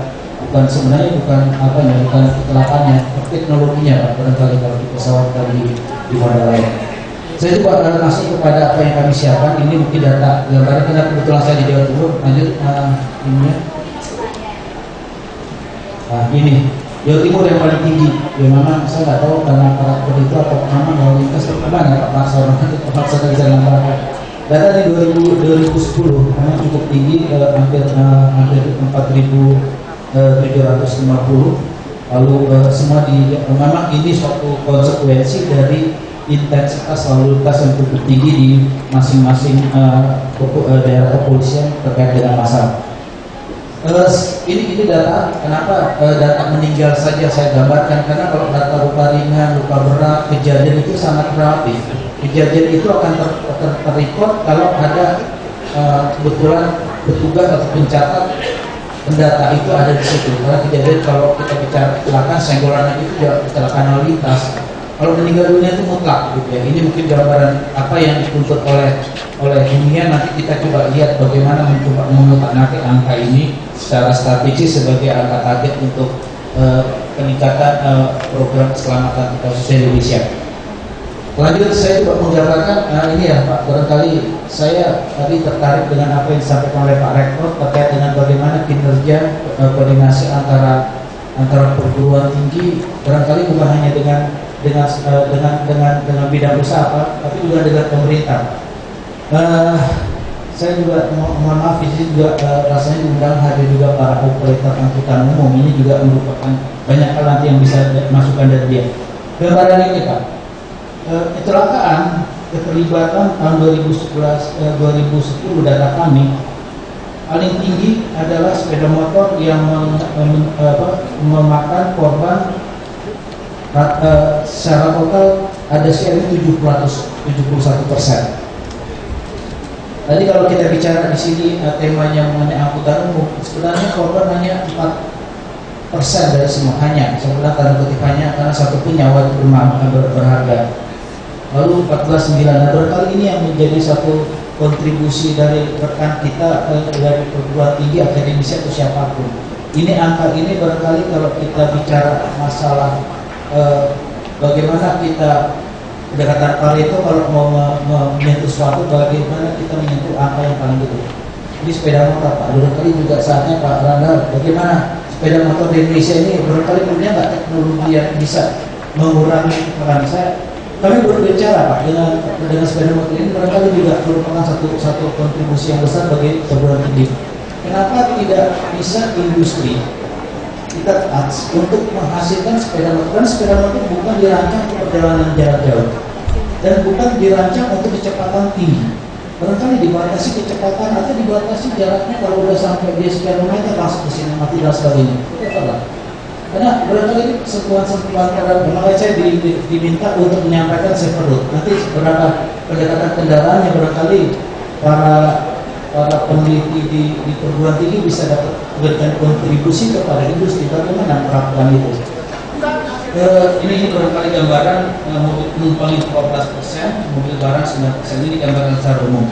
sebenarnya bukan kecelakaannya, teknologinya Pak, barangkali kalau di pesawat tadi di mana lain. Saya coba masuk kepada apa yang kami siapkan. Ini mungkin data gambaran karena kebetulan saya di Jawa Timur. Lanjut ininya. Nah ini Jawa Timur yang paling tinggi. Ya memang saya nggak tahu karena karakter itu atau memang lalu lintas kemana Pak Laksono nanti Pak saya bisa nambahkan. Data di 2010 memang cukup tinggi, hampir 4.750. Lalu semua memang ini suatu konsekuensi dari intensitas lalu lintas yang cukup tinggi di masing-masing daerah kepolisian terkait dengan masalah. Ini data, kenapa data meninggal saja saya gambarkan, karena kalau data luka ringan, luka berat, kejadian itu sangat relatif. Kejadian itu akan terrecord kalau ada kebetulan petugas atau pencatat pendata itu ada di situ. Karena kejadian kalau kita bicara kecelakaan, senggolan itu juga kecelakaan lalu lintas. Kalau meninggal dunia itu mutlak, gitu ya. Ini mungkin gambaran apa yang dituntut oleh dunia. Nanti kita coba lihat bagaimana mencoba mengutak-atik angka ini secara strategis sebagai angka target untuk peningkatan program keselamatan khususnya di Indonesia. Lanjut, saya coba menggambarkan ini ya Pak, barangkali saya tadi tertarik dengan apa yang disampaikan oleh Pak Rektor terkait dengan bagaimana kinerja koordinasi antara perguruan tinggi, barangkali bukan hanya dengan bidang usaha Pak, tapi juga dengan pemerintah. Saya juga mohon maaf di sini juga rasanya diundang hadir juga para operator angkutan umum. Ini juga merupakan banyak hal nanti yang bisa masukkan dari dia. Gambaran ini Pak, kecelakaan keterlibatan tahun 2010 data kami paling tinggi adalah sepeda motor yang memakan korban secara total ada sharing 71%. Tadi kalau kita bicara di sini temanya mengenai angkutan umum, sebenarnya korban hanya 4% dari semua, hanya saya bilang tanda kutip hanya, karena satu pun nyawa itu berharga. Lalu 14.9, nah barangkali ini yang menjadi satu kontribusi dari rekan kita dari perguruan tinggi, akademisi atau siapapun. Ini angka ini barangkali kalau kita bicara masalah bagaimana kita pendekatan Pareto kalau mau menyentuh sesuatu, bagaimana kita menyentuh angka yang paling gede. Ini sepeda motor Pak, barangkali juga saatnya Pak Randa, bagaimana sepeda motor di Indonesia ini barangkali punya nggak teknologi yang bisa mengurangi peran saya. Kami berbicara Pak dengan sepeda motor ini barangkali juga merupakan satu kontribusi yang besar bagi perguruan tinggi. Kenapa tidak bisa industri kita touch untuk menghasilkan sepeda motor? Karena sepeda motor bukan dirancang untuk perjalanan jarak jauh dan bukan dirancang untuk kecepatan tinggi. Barangkali dibatasi kecepatan atau dibatasi jaraknya, kalau udah sampai di sekian meter langsung ke sini mati dan sebagainya. Itu salah. Karena barangkali sentuhan-sentuhan terhadap, makanya saya diminta untuk menyampaikan safer road. Nanti beberapa pendekatan kendaraan yang barangkali para peneliti di perguruan tinggi bisa dapat memberikan kontribusi kepada industri bagaimana melakukan itu. Ini barangkali gambaran mobil penumpang itu 12%, mobil barang 9%. Ini gambaran secara umum.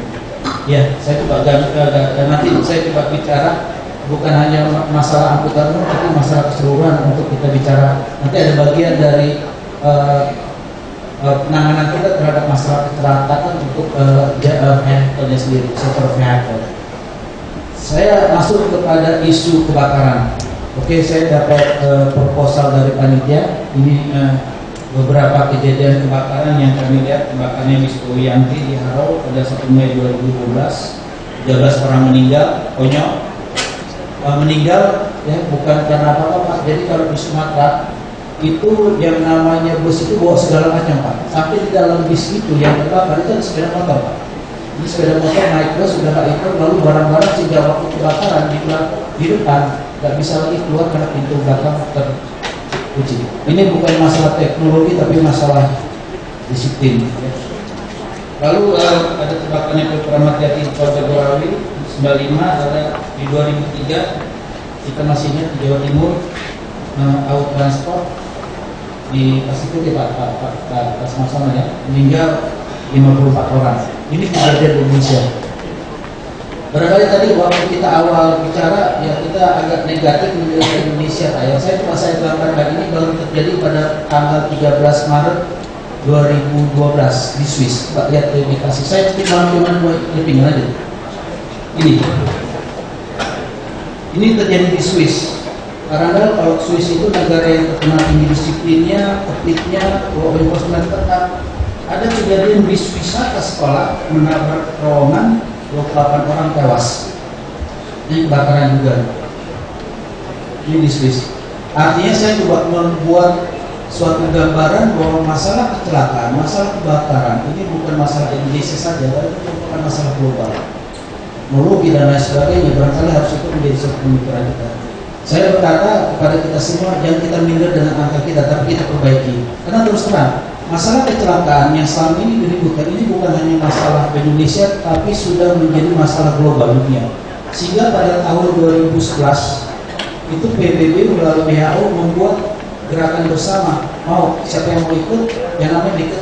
Ya, saya coba nanti saya coba bicara bukan hanya masalah angkutan umum, tapi masalah keseluruhan untuk kita bicara. Nanti ada bagian dari penanganan kita terhadap masalah kecelakaan untuk vehicle sendiri, sektor vehicle. Saya masuk kepada isu kebakaran. Oke, saya dapat proposal dari panitia. Ini beberapa kejadian kebakaran yang kami lihat. Kebakarannya Wisnu Yanti di Harau pada 1 Mei 2012, 13 orang meninggal, konyol. Meninggal ya bukan karena apa-apa Pak. Jadi kalau di Sumatera itu yang namanya bus itu bawa segala macam Pak. Sampai di dalam bis itu yang terbakar itu ada sepeda motor Pak. Ini sepeda motor naik bus sudah nggak ikut, lalu barang-barang sehingga waktu kebakaran di depan nggak bisa lagi keluar karena pintu belakang terkunci. Ini bukan masalah teknologi tapi masalah disiplin. Ya. Lalu ada kebakaran yang Keramat Jati Jagorawi 95, ada di 2003 kita masih ingat di Jawa Timur, Auto Transport di Pasifik ya Pak sama-sama ya, meninggal 54 orang. Ini kejadian di Indonesia. Barangkali tadi waktu kita awal bicara ya kita agak negatif menilai Indonesia ya. Saya gambarkan ini baru terjadi pada tanggal 13 Maret 2012 di Swiss. Pak lihat indikasi. Saya cuma clipping aja. Ini terjadi di Swiss. Karena kalau Swiss itu negara yang terkenal tinggi disiplinnya, tertibnya, law enforcement ketat. Ada kejadian bis wisata sekolah menabrak terowongan, 28 orang tewas. Ini kebakaran juga. Ini di Swiss. Artinya saya coba membuat suatu gambaran bahwa masalah kecelakaan, masalah kebakaran ini bukan masalah Indonesia saja, tapi merupakan masalah global. teknologi dan lain sebagainya, barangkali harus itu menjadi satu pemikiran kita. Saya berkata kepada kita semua, jangan kita minder dengan angka kita, tapi kita perbaiki. Karena terus terang, masalah kecelakaan yang selama ini diributkan ini bukan hanya masalah Indonesia, tapi sudah menjadi masalah global dunia. Sehingga pada tahun 2011 itu PBB melalui WHO membuat gerakan bersama, mau siapa yang mau ikut, yang namanya Decade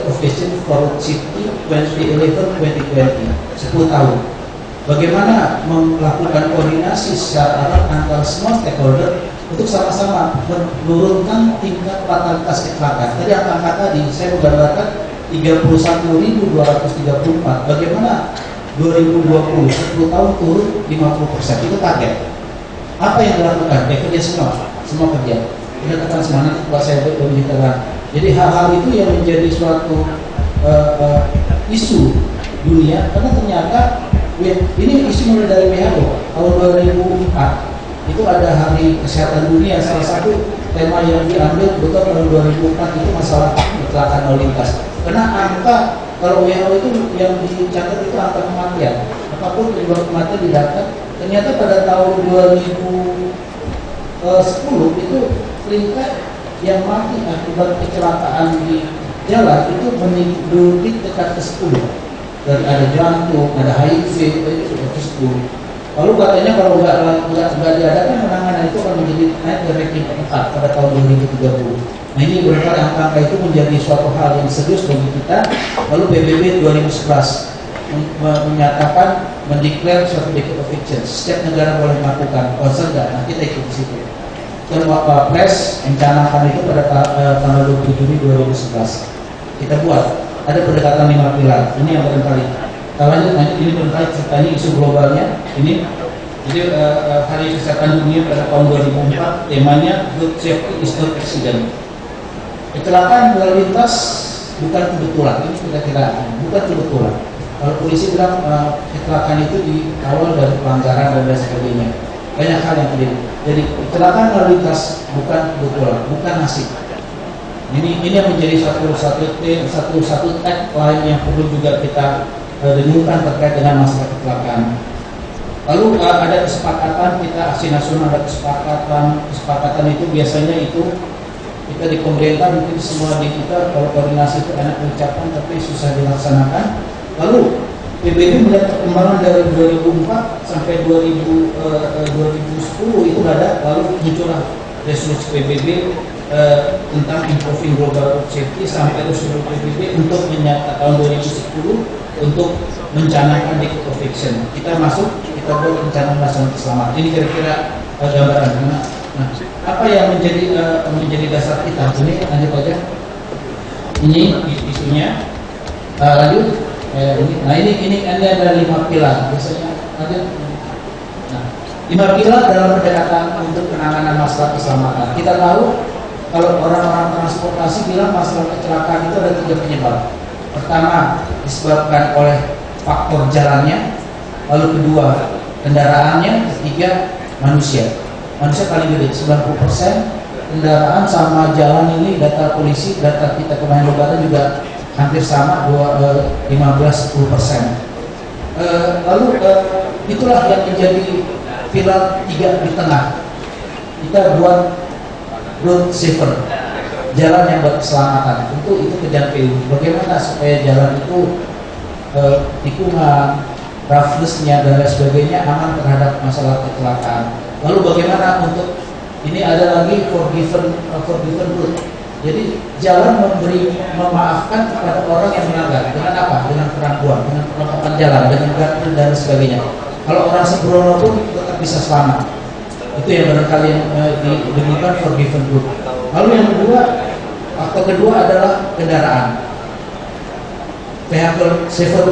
of Action for Safety 2011-2020, 10 tahun. Bagaimana melakukan koordinasi secara erat antara semua stakeholder untuk sama-sama menurunkan tingkat fatalitas kecelakaan. Tadi angka tadi saya menggambarkan 31.234. Bagaimana 2020 10 tahun turun 50%, itu target. Apa yang dilakukan? Ya kerja semua kerja. Kita tekan semangat setelah saya berbicara. Jadi hal-hal itu yang menjadi suatu isu dunia, karena ternyata ini isu mulai dari WHO tahun 2004 itu ada Hari Kesehatan Dunia, salah satu tema yang diambil betul tahun 2004 itu masalah kecelakaan lalu lintas. Karena angka kalau WHO itu yang dicatat itu angka kematian, apapun penyebab kematian didapat, ternyata pada tahun 2010 itu peringkat yang mati akibat kecelakaan di jalan itu menduduki dekat ke 10. Dan ada jantung, ada HIV, itu sudah ke 10. Lalu katanya kalau nggak diadakan penanganan itu akan menjadi naik ke ranking keempat pada tahun 2030. Nah ini berarti angka itu menjadi suatu hal yang serius bagi kita. Lalu PBB 2011 menyatakan mendeklar suatu decade of action. Setiap negara boleh melakukan, konser nggak? Nah kita ikut di situ. Dan Pak Pres mencanakan itu pada tanggal 27 Juni 2011. Kita buat ada pendekatan 5 pilar. Ini yang barangkali. Kalau lanjut ini barangkali serta ini isu globalnya. Ini jadi Hari Kesehatan Dunia pada tahun 2004 temanya Road Safety is not accident. Kecelakaan lalu lintas bukan kebetulan. Ini kira-kira bukan kebetulan. Kalau polisi bilang kecelakaan itu diawal dari pelanggaran dan lain sebagainya. Banyak hal yang terjadi. Jadi kecelakaan lalu lintas bukan kebetulan, bukan nasib. Ini yang menjadi satu tagline yang perlu juga kita dengungkan terkait dengan masalah kecelakaan. Lalu ada kesepakatan kita aksi nasional, ada kesepakatan itu biasanya itu kita di pemerintah mungkin semua di kita kalau koordinasi itu enak diucapkan tapi susah dilaksanakan. Lalu PBB melihat perkembangan dari 2004 sampai 2010 itu ada, lalu muncullah resolusi PBB tentang improving global safety sampai resolusi PBB untuk menyatakan tahun 2010 untuk mencanangkan decade of action. Kita masuk, kita buat rencana nasional keselamatan. Ini kira-kira gambaran. Nah, apa yang menjadi dasar kita? Ini lanjut aja. Ini isunya. Lanjut. Nah ini ada 5 pilar. Biasanya lanjut. Nah, 5 pilar dalam pendekatan untuk penanganan masalah keselamatan. Kita tahu kalau orang-orang transportasi bilang masalah kecelakaan itu ada 3 penyebab. Pertama disebabkan oleh faktor jalannya, lalu kedua kendaraannya, ketiga manusia. Manusia paling gede 90%, kendaraan sama jalan ini data polisi, data kita kemarin lebaran juga hampir sama 15-10%. Lalu itulah yang menjadi pilar 3 di tengah. Kita buat road safer, jalan yang berkeselamatan. Itu kerjaan PU. Bagaimana supaya jalan itu tikungan, roughness-nya dan lain sebagainya aman terhadap masalah kecelakaan. Lalu bagaimana untuk ini ada lagi forgiven road. Jadi jalan memaafkan kepada orang yang melanggar dengan apa? Dengan perangkuan, dengan perlengkapan jalan, dengan gardu dan sebagainya. Kalau orang sembrono pun tetap bisa selamat. Itu yang barangkali yang diberikan forgiven road. Lalu yang kedua, faktor kedua adalah kendaraan. Vehicle safer,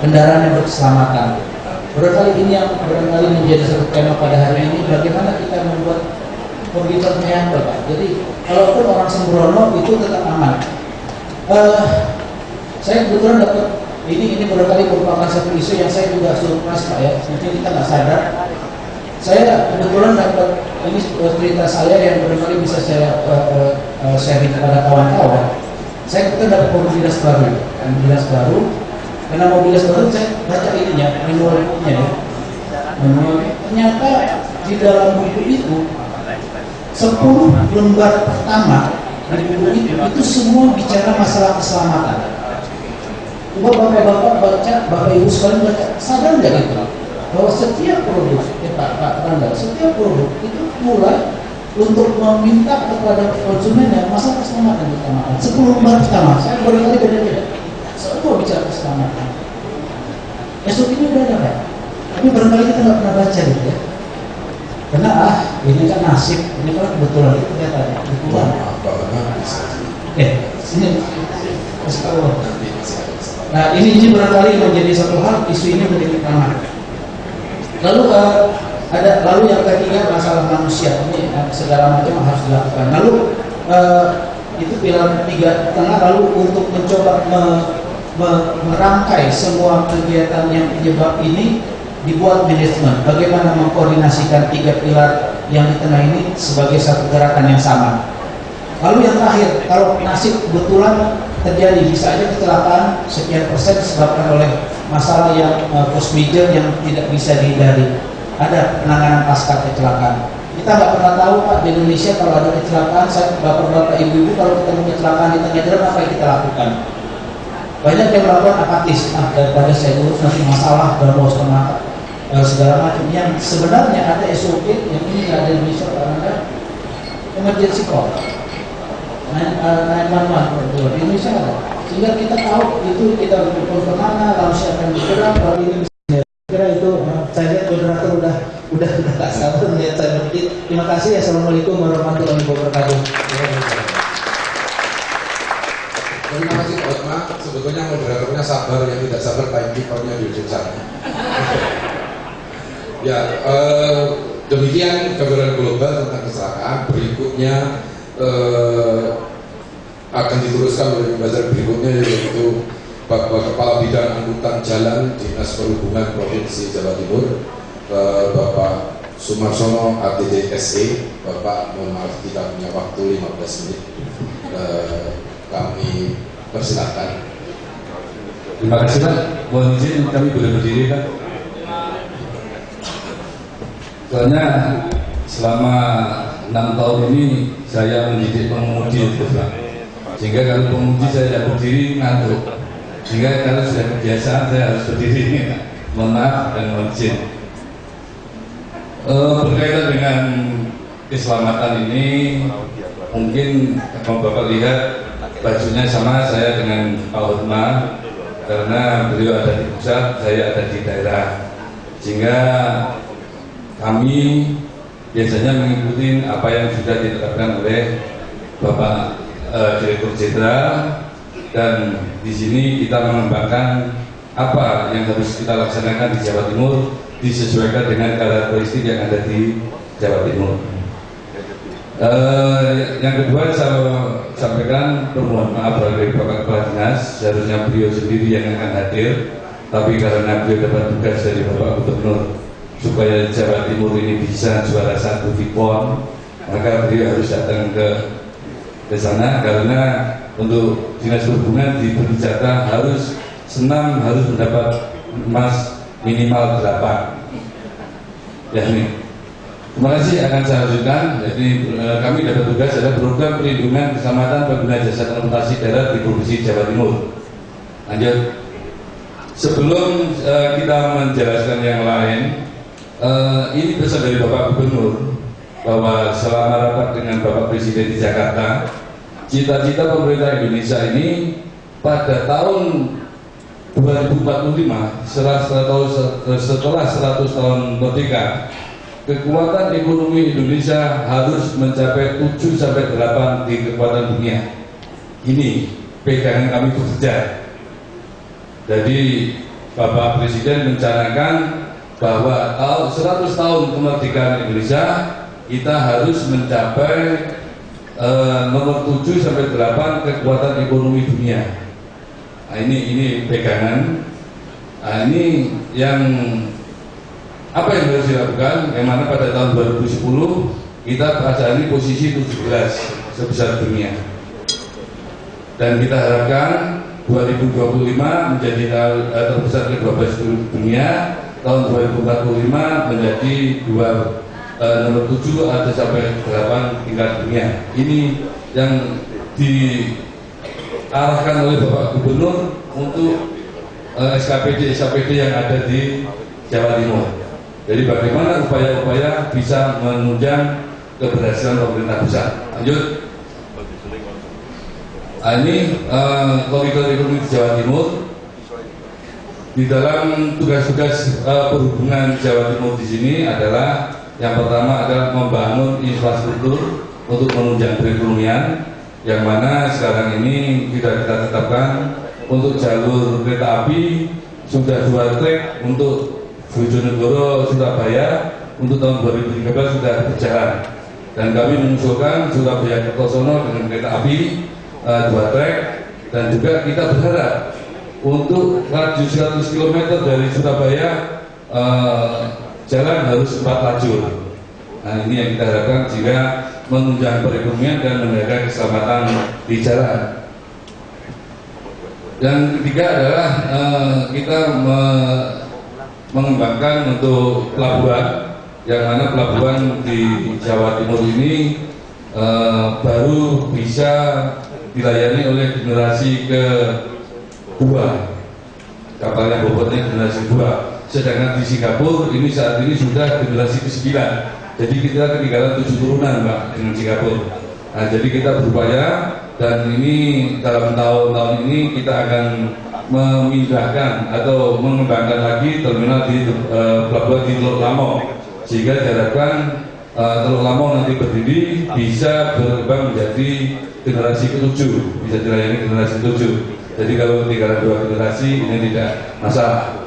kendaraan yang berkeselamatan. Barangkali ini yang barangkali menjadi satu tema pada hari ini, bagaimana kita membuat forgiven vehicle, Pak. Jadi kalaupun orang sembrono itu tetap aman. Saya kebetulan dapat ini barangkali merupakan satu isu yang saya juga surprise, Pak ya. Mungkin kita nggak sadar. Saya kebetulan dapat ini cerita saya yang barangkali bisa saya sharing kepada kawan-kawan. Saya kebetulan dapat mobil dinas baru. Karena mobil baru saya baca ininya, manual booknya ya. Ternyata di dalam buku itu 10 lembar pertama dari buku itu semua bicara masalah keselamatan. Coba bapak-bapak baca, bapak ibu sekalian baca, sadar nggak itu bahwa setiap produk, Pak Randa, setiap produk itu mulai untuk meminta kepada konsumennya masalah keselamatan utamakan. 10 lembar pertama, saya barangkali beda-beda. Semua bicara keselamatan. Esok ini udah ada Pak, tapi barangkali kita nggak pernah baca gitu ya. Karena ini kan nasib, ini kan kebetulan itu ternyata kebetulan. Sini kasih tahu. Nah ini barangkali menjadi satu hal, isu ini menjadi ramai. Lalu lalu yang ketiga masalah manusia, ini segala macam harus dilakukan. Lalu itu pilar 3 tengah, lalu untuk mencoba merangkai semua kegiatan yang penyebab ini dibuat manajemen. Bagaimana mengkoordinasikan 3 pilar yang di tengah ini sebagai satu gerakan yang sama. Lalu yang terakhir, kalau nasib kebetulan terjadi, bisa aja kecelakaan sekian persen disebabkan oleh masalah yang force major yang tidak bisa dihindari. Ada penanganan pasca kecelakaan. Kita nggak pernah tahu Pak di Indonesia kalau ada kecelakaan, bapak-bapak ibu-ibu kalau ketemu kecelakaan di tengah jalan apa yang kita lakukan? Banyak yang melakukan apatis, daripada saya urus nanti masalah dan mau segala macam. Yang sebenarnya ada SOP yang ini nggak ada di Indonesia, karena emergency call 911 di Indonesia ada, sehingga kita tahu itu kita berpikir kemana, lalu siapa yang bergerak, kalau ini bisa. Kira itu saya lihat moderator udah tak sabar melihat saya berpikir. Terima kasih. Assalamualaikum warahmatullahi wabarakatuh. Terima kasih Pak Hotma. Sebetulnya moderatornya sabar, yang tidak sabar timekeepernya di ujung sana. Ya, demikian gambaran global tentang kecelakaan. Berikutnya akan diteruskan oleh pembahasan berikutnya, yaitu Bapak Kepala Bidang Angkutan Jalan Dinas Perhubungan Provinsi Jawa Timur, Bapak Sumarsono ATD SE. Bapak, mohon maaf kita punya waktu 15 menit. Kami persilakan. Terima kasih Pak. Mohon izin kami boleh berdiri Pak. Soalnya selama 6 tahun ini saya mendidik pengemudi Pak. Sehingga kalau pengemudi saya tidak berdiri ngantuk. Sehingga kalau sudah kebiasaan saya harus berdiri. Mohon maaf dan mohon izin. Berkaitan dengan keselamatan ini, mungkin kalau Bapak lihat bajunya sama saya dengan Pak Hotma, karena beliau ada di pusat, saya ada di daerah, sehingga kami biasanya mengikuti apa yang sudah ditetapkan oleh Bapak Direktur Jenderal, dan di sini kita mengembangkan apa yang harus kita laksanakan di Jawa Timur disesuaikan dengan karakteristik yang ada di Jawa Timur. Yang kedua saya sampaikan permohonan maaf dari Bapak Kepala Dinas, seharusnya beliau sendiri yang akan hadir, tapi karena beliau dapat tugas dari Bapak Gubernur supaya Jawa Timur ini bisa juara 1 VPON, maka beliau harus datang ke sana, karena untuk Dinas Perhubungan diberi jatah harus senam, harus mendapat emas minimal 8. Ya ini. Terima kasih, akan saya lanjutkan. Jadi kami dapat tugas adalah program perlindungan keselamatan pengguna jasa transportasi darat di Provinsi Jawa Timur. Lanjut. Sebelum kita menjelaskan yang lain, ini pesan dari Bapak Gubernur bahwa selama rapat dengan Bapak Presiden di Jakarta, cita-cita pemerintah Indonesia ini pada tahun 2045 setelah 100 tahun merdeka, kekuatan ekonomi Indonesia harus mencapai 7-8 di kekuatan dunia. Ini pegangan kami bekerja. Jadi Bapak Presiden mencanangkan bahwa 100 tahun kemerdekaan Indonesia kita harus mencapai nomor 7-8 kekuatan ekonomi dunia. Nah, ini pegangan. Nah, ini yang apa yang harus dilakukan? Yang mana pada tahun 2010 kita pelajari posisi 17 sebesar dunia, dan kita harapkan 2025 menjadi terbesar ke-12 dunia, tahun 2045 menjadi nomor 7 atau sampai 8 tingkat dunia. Ini yang diarahkan oleh Bapak Gubernur untuk SKPD yang ada di Jawa Timur. Jadi bagaimana upaya-upaya bisa menunjang keberhasilan pemerintah pusat. Lanjut. Ini koridor ekonomi di Jawa Timur. Di dalam tugas-tugas perhubungan Jawa Timur di sini adalah yang pertama adalah membangun infrastruktur untuk menunjang perekonomian, yang mana sekarang ini kita tetapkan untuk jalur kereta api sudah 2 trek untuk Bojonegoro Surabaya untuk tahun 2013 sudah berjalan, dan kami mengusulkan Surabaya Kertosono dengan kereta api 2 trek, dan juga kita berharap untuk radius 100 km dari Surabaya jalan harus 4 lajur. Nah, ini yang kita harapkan jika menunjang perekonomian dan menjaga keselamatan di jalan. Yang ketiga adalah kita mengembangkan untuk pelabuhan, yang mana pelabuhan di Jawa Timur ini baru bisa dilayani oleh generasi kedua, kapalnya bobotnya generasi 2. Sedangkan di Singapura ini saat ini sudah generasi ke-9. Jadi kita ketinggalan 7 turunan, Pak, dengan Singapura. Nah, jadi kita berupaya, dan ini dalam tahun-tahun ini kita akan memindahkan atau mengembangkan lagi terminal di pelabuhan di Teluk Lamong, sehingga diharapkan Teluk Lamong nanti berdiri bisa berkembang menjadi generasi ke-7, bisa dilayani generasi ke-7. Jadi kalau ketinggalan 2 generasi ini tidak masalah.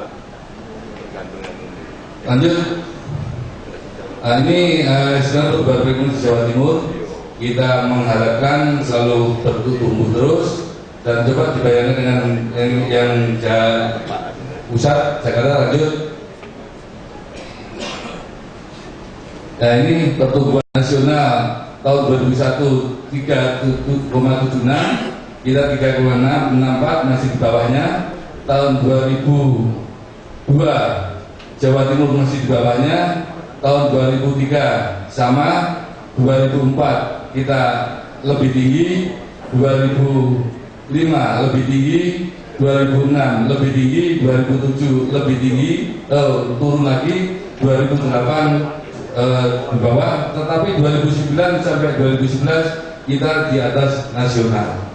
Lanjut. Ini sekarang perubahan perekonomian di Jawa Timur kita mengharapkan selalu bertumbuh terus, dan coba dibayangkan dengan yang pusat Jakarta. Lanjut. Nah, ini pertumbuhan nasional tahun 2001 3,76, kita 3,64, masih di bawahnya. Tahun 2002 Jawa Timur masih di bawahnya. Tahun 2003 sama. 2004 kita lebih tinggi. 2005 lebih tinggi. 2006 lebih tinggi. 2007 lebih tinggi, turun lagi. 2008 di bawah, tetapi 2009 sampai 2011 kita di atas nasional.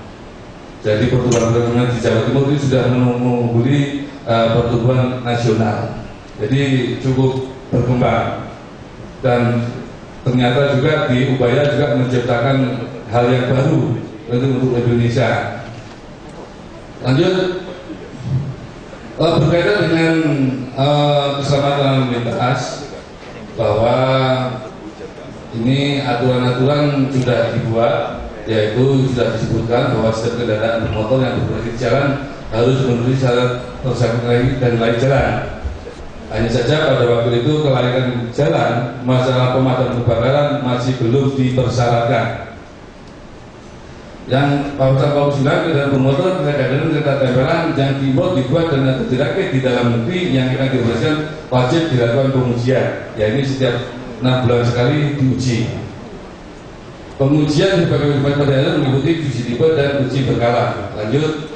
Jadi pertumbuhan perekonomian di Jawa Timur ini sudah mengungguli pertumbuhan nasional. Jadi cukup berkembang, dan ternyata juga diupaya juga menciptakan hal yang baru untuk Indonesia. Lanjut. Berkaitan dengan keselamatan lalu lintas, bahwa ini aturan-aturan sudah dibuat, yaitu sudah disebutkan bahwa setiap kendaraan bermotor yang berada di jalan harus memenuhi syarat tersangka dan lain jalan. Hanya saja pada waktu itu kelaikan jalan, masalah pemadam kebakaran masih belum dipersyaratkan. Yang pausan kendaraan bermotor kadang-kadang kereta tempelan yang dibuat dan dirakit di dalam negeri yang kita dioperasikan wajib dilakukan pengujian. Ya, ini setiap 6 bulan sekali diuji. Pengujian sebagai perjalanan mengikuti uji tipe dan uji berkala. Lanjut.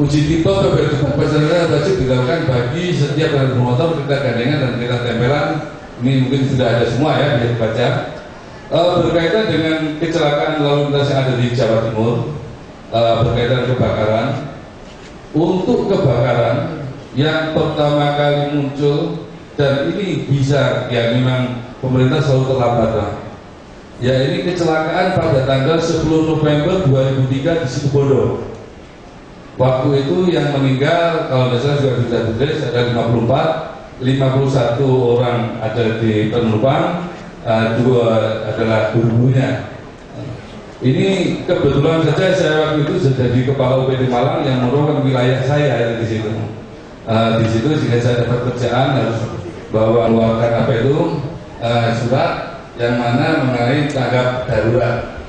Uji tipe beberapa perjalanan wajib dilakukan bagi setiap kendaraan bermotor, kereta gandengan dan kereta tempelan. Ini mungkin sudah ada semua ya, bisa dibaca. Berkaitan dengan kecelakaan lalu lintas yang ada di Jawa Timur, berkaitan kebakaran. Untuk kebakaran yang pertama kali muncul, dan ini bisa, ya memang pemerintah selalu terlambat lah. Ya, ini kecelakaan pada tanggal 10 November 2003 di Situbondo. Waktu itu yang meninggal, kalau tidak salah juga sudah tulis, ada 51 orang ada di penumpang, 2 adalah guru-gurunya. Ini kebetulan saja saya waktu itu sudah jadi kepala UPD Malang yang merupakan wilayah saya di situ. Di situ jika saya dapat kerjaan harus mengeluarkan surat yang mana mengenai tanggap darurat.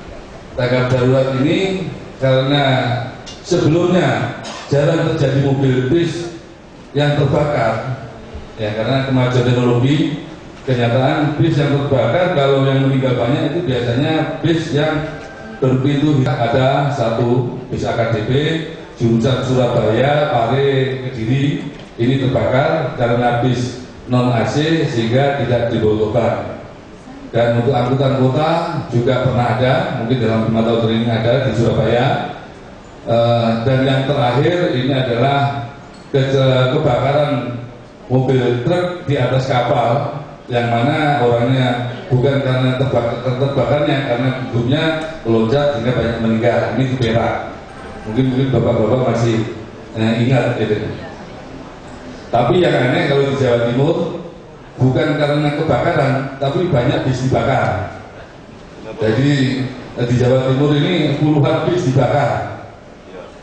tanggap darurat ini karena sebelumnya jarang terjadi mobil bis yang terbakar, ya karena kemajuan teknologi. Kenyataan bis yang terbakar kalau yang meninggal banyak itu biasanya bis yang berpintu. Ada satu bis AKDP jurusan Surabaya Pare Kediri ini terbakar karena bis non AC sehingga tidak dibawa. Dan untuk angkutan kota juga pernah ada, mungkin dalam 5 tahun ini ada di Surabaya. Dan yang terakhir ini adalah kebakaran mobil truk di atas kapal, yang mana orangnya bukan karena terbakarnya, karena hidupnya melonjak sehingga banyak meninggal. Ini di Perak. Mungkin bapak-bapak masih ingat itu. Tapi yang aneh kalau di Jawa Timur bukan karena kebakaran, tapi banyak bis dibakar. Jadi di Jawa Timur ini puluhan bis dibakar,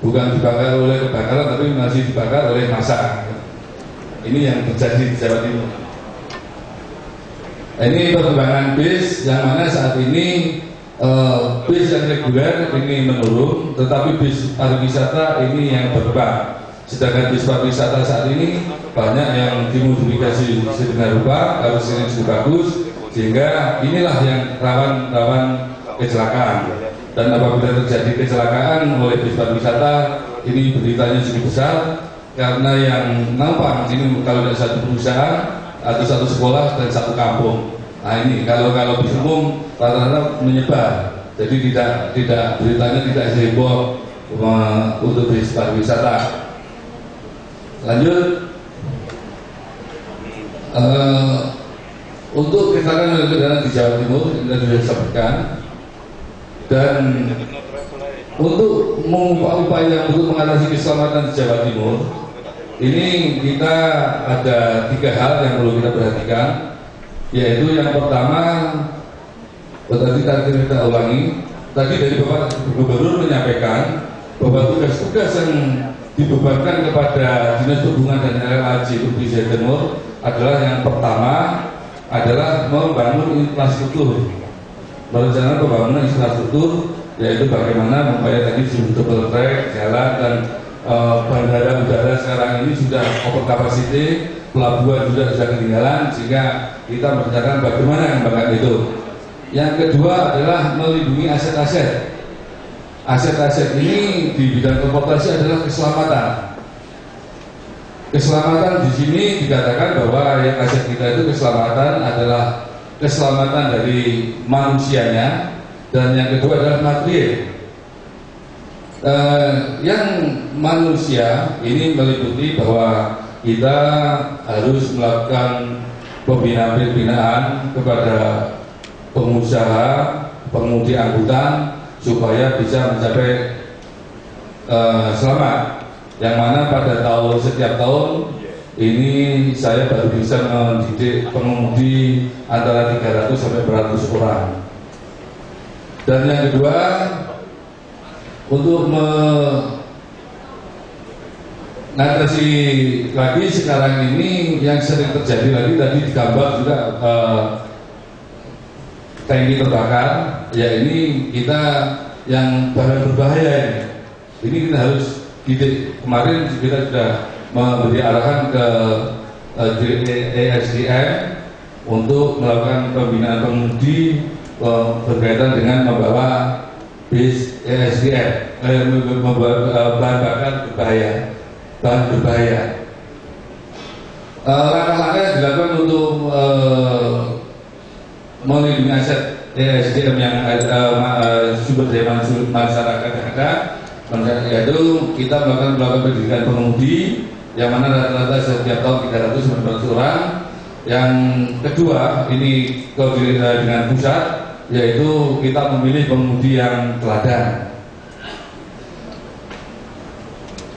bukan dibakar oleh kebakaran, tapi masih dibakar oleh massa. Ini yang terjadi di Jawa Timur. Ini perkembangan bis yang mana saat ini bis yang reguler ini menurun, tetapi bis pariwisata ini yang berkembang. Sedangkan bis pariwisata saat ini banyak yang dimodifikasi sedemikian rupa, harus ini cukup bagus, sehingga inilah yang rawan kecelakaan. Dan apabila terjadi kecelakaan oleh bis pariwisata, ini beritanya cukup besar, karena yang nampak ini kalau ada satu perusahaan atau satu sekolah dan satu kampung. Nah ini kalau bis umum rata-rata menyebar, jadi tidak beritanya tidak heboh untuk bis pariwisata. Lanjut, untuk kecelakaan kendaraan di Jawa Timur kita sudah sampaikan, dan untuk upaya untuk mengatasi keselamatan di Jawa Timur ini kita ada 3 hal yang perlu kita perhatikan, yaitu yang pertama, tadi kita ulangi, tadi dari Bapak Gubernur menyampaikan bahwa tugas-tugas yang dibebankan kepada Dinas Perhubungan dan LLAJ Provinsi Jawa Timur adalah yang pertama adalah membangun infrastruktur, merencanakan pembangunan infrastruktur, yaitu bagaimana membayar tadi double track, jalan, dan bandara udara sekarang ini sudah over capacity, pelabuhan juga sudah ketinggalan, sehingga kita merencanakan bagaimana mengembangkan itu. Yang kedua adalah melindungi aset-aset. Aset-aset ini di bidang transportasi adalah keselamatan. Keselamatan di sini dikatakan bahwa yang aset kita itu keselamatan adalah keselamatan dari manusianya, dan yang kedua adalah material. Yang manusia ini meliputi bahwa kita harus melakukan pembinaan kepada pengusaha, pengemudi angkutan supaya bisa mencapai selamat. Yang mana pada setiap tahun ini saya baru bisa mendidik pengemudi antara 300 sampai 400 orang. Dan yang kedua, untuk mengatasi lagi sekarang ini yang sering terjadi lagi, tadi digambar juga tangki terbakar, ya ini kita yang barang berbahaya ini kita harus didik. Kemarin kita sudah memberi arahan ke ESDM untuk melakukan pembinaan pengemudi berkaitan dengan membawa bis ESDM, membawa bahan bakar berbahaya, bahan berbahaya. Langkah-langkah yang dilakukan untuk melindungi aset ESDM yang sumber daya masyarakat yang ada, yaitu kita melakukan pendidikan pengemudi, yang mana rata-rata setiap tahun 300-400 orang. Yang kedua, ini koordinasi dengan pusat, yaitu kita memilih pengemudi yang teladan.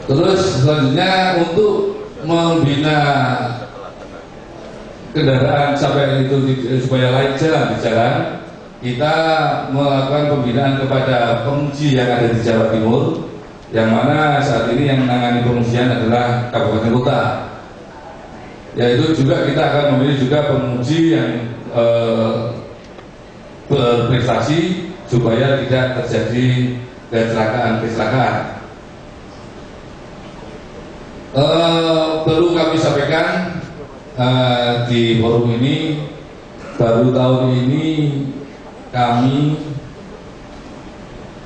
Terus selanjutnya untuk membina kendaraan sampai itu supaya layak jalan di jalan, kita melakukan pembinaan kepada penguji yang ada di Jawa Timur, yang mana saat ini yang menangani pengujian adalah kabupaten kota. Yaitu juga kita akan memilih juga penguji yang berprestasi supaya tidak terjadi kecelakaan. Perlu kami sampaikan di forum ini, baru tahun ini kami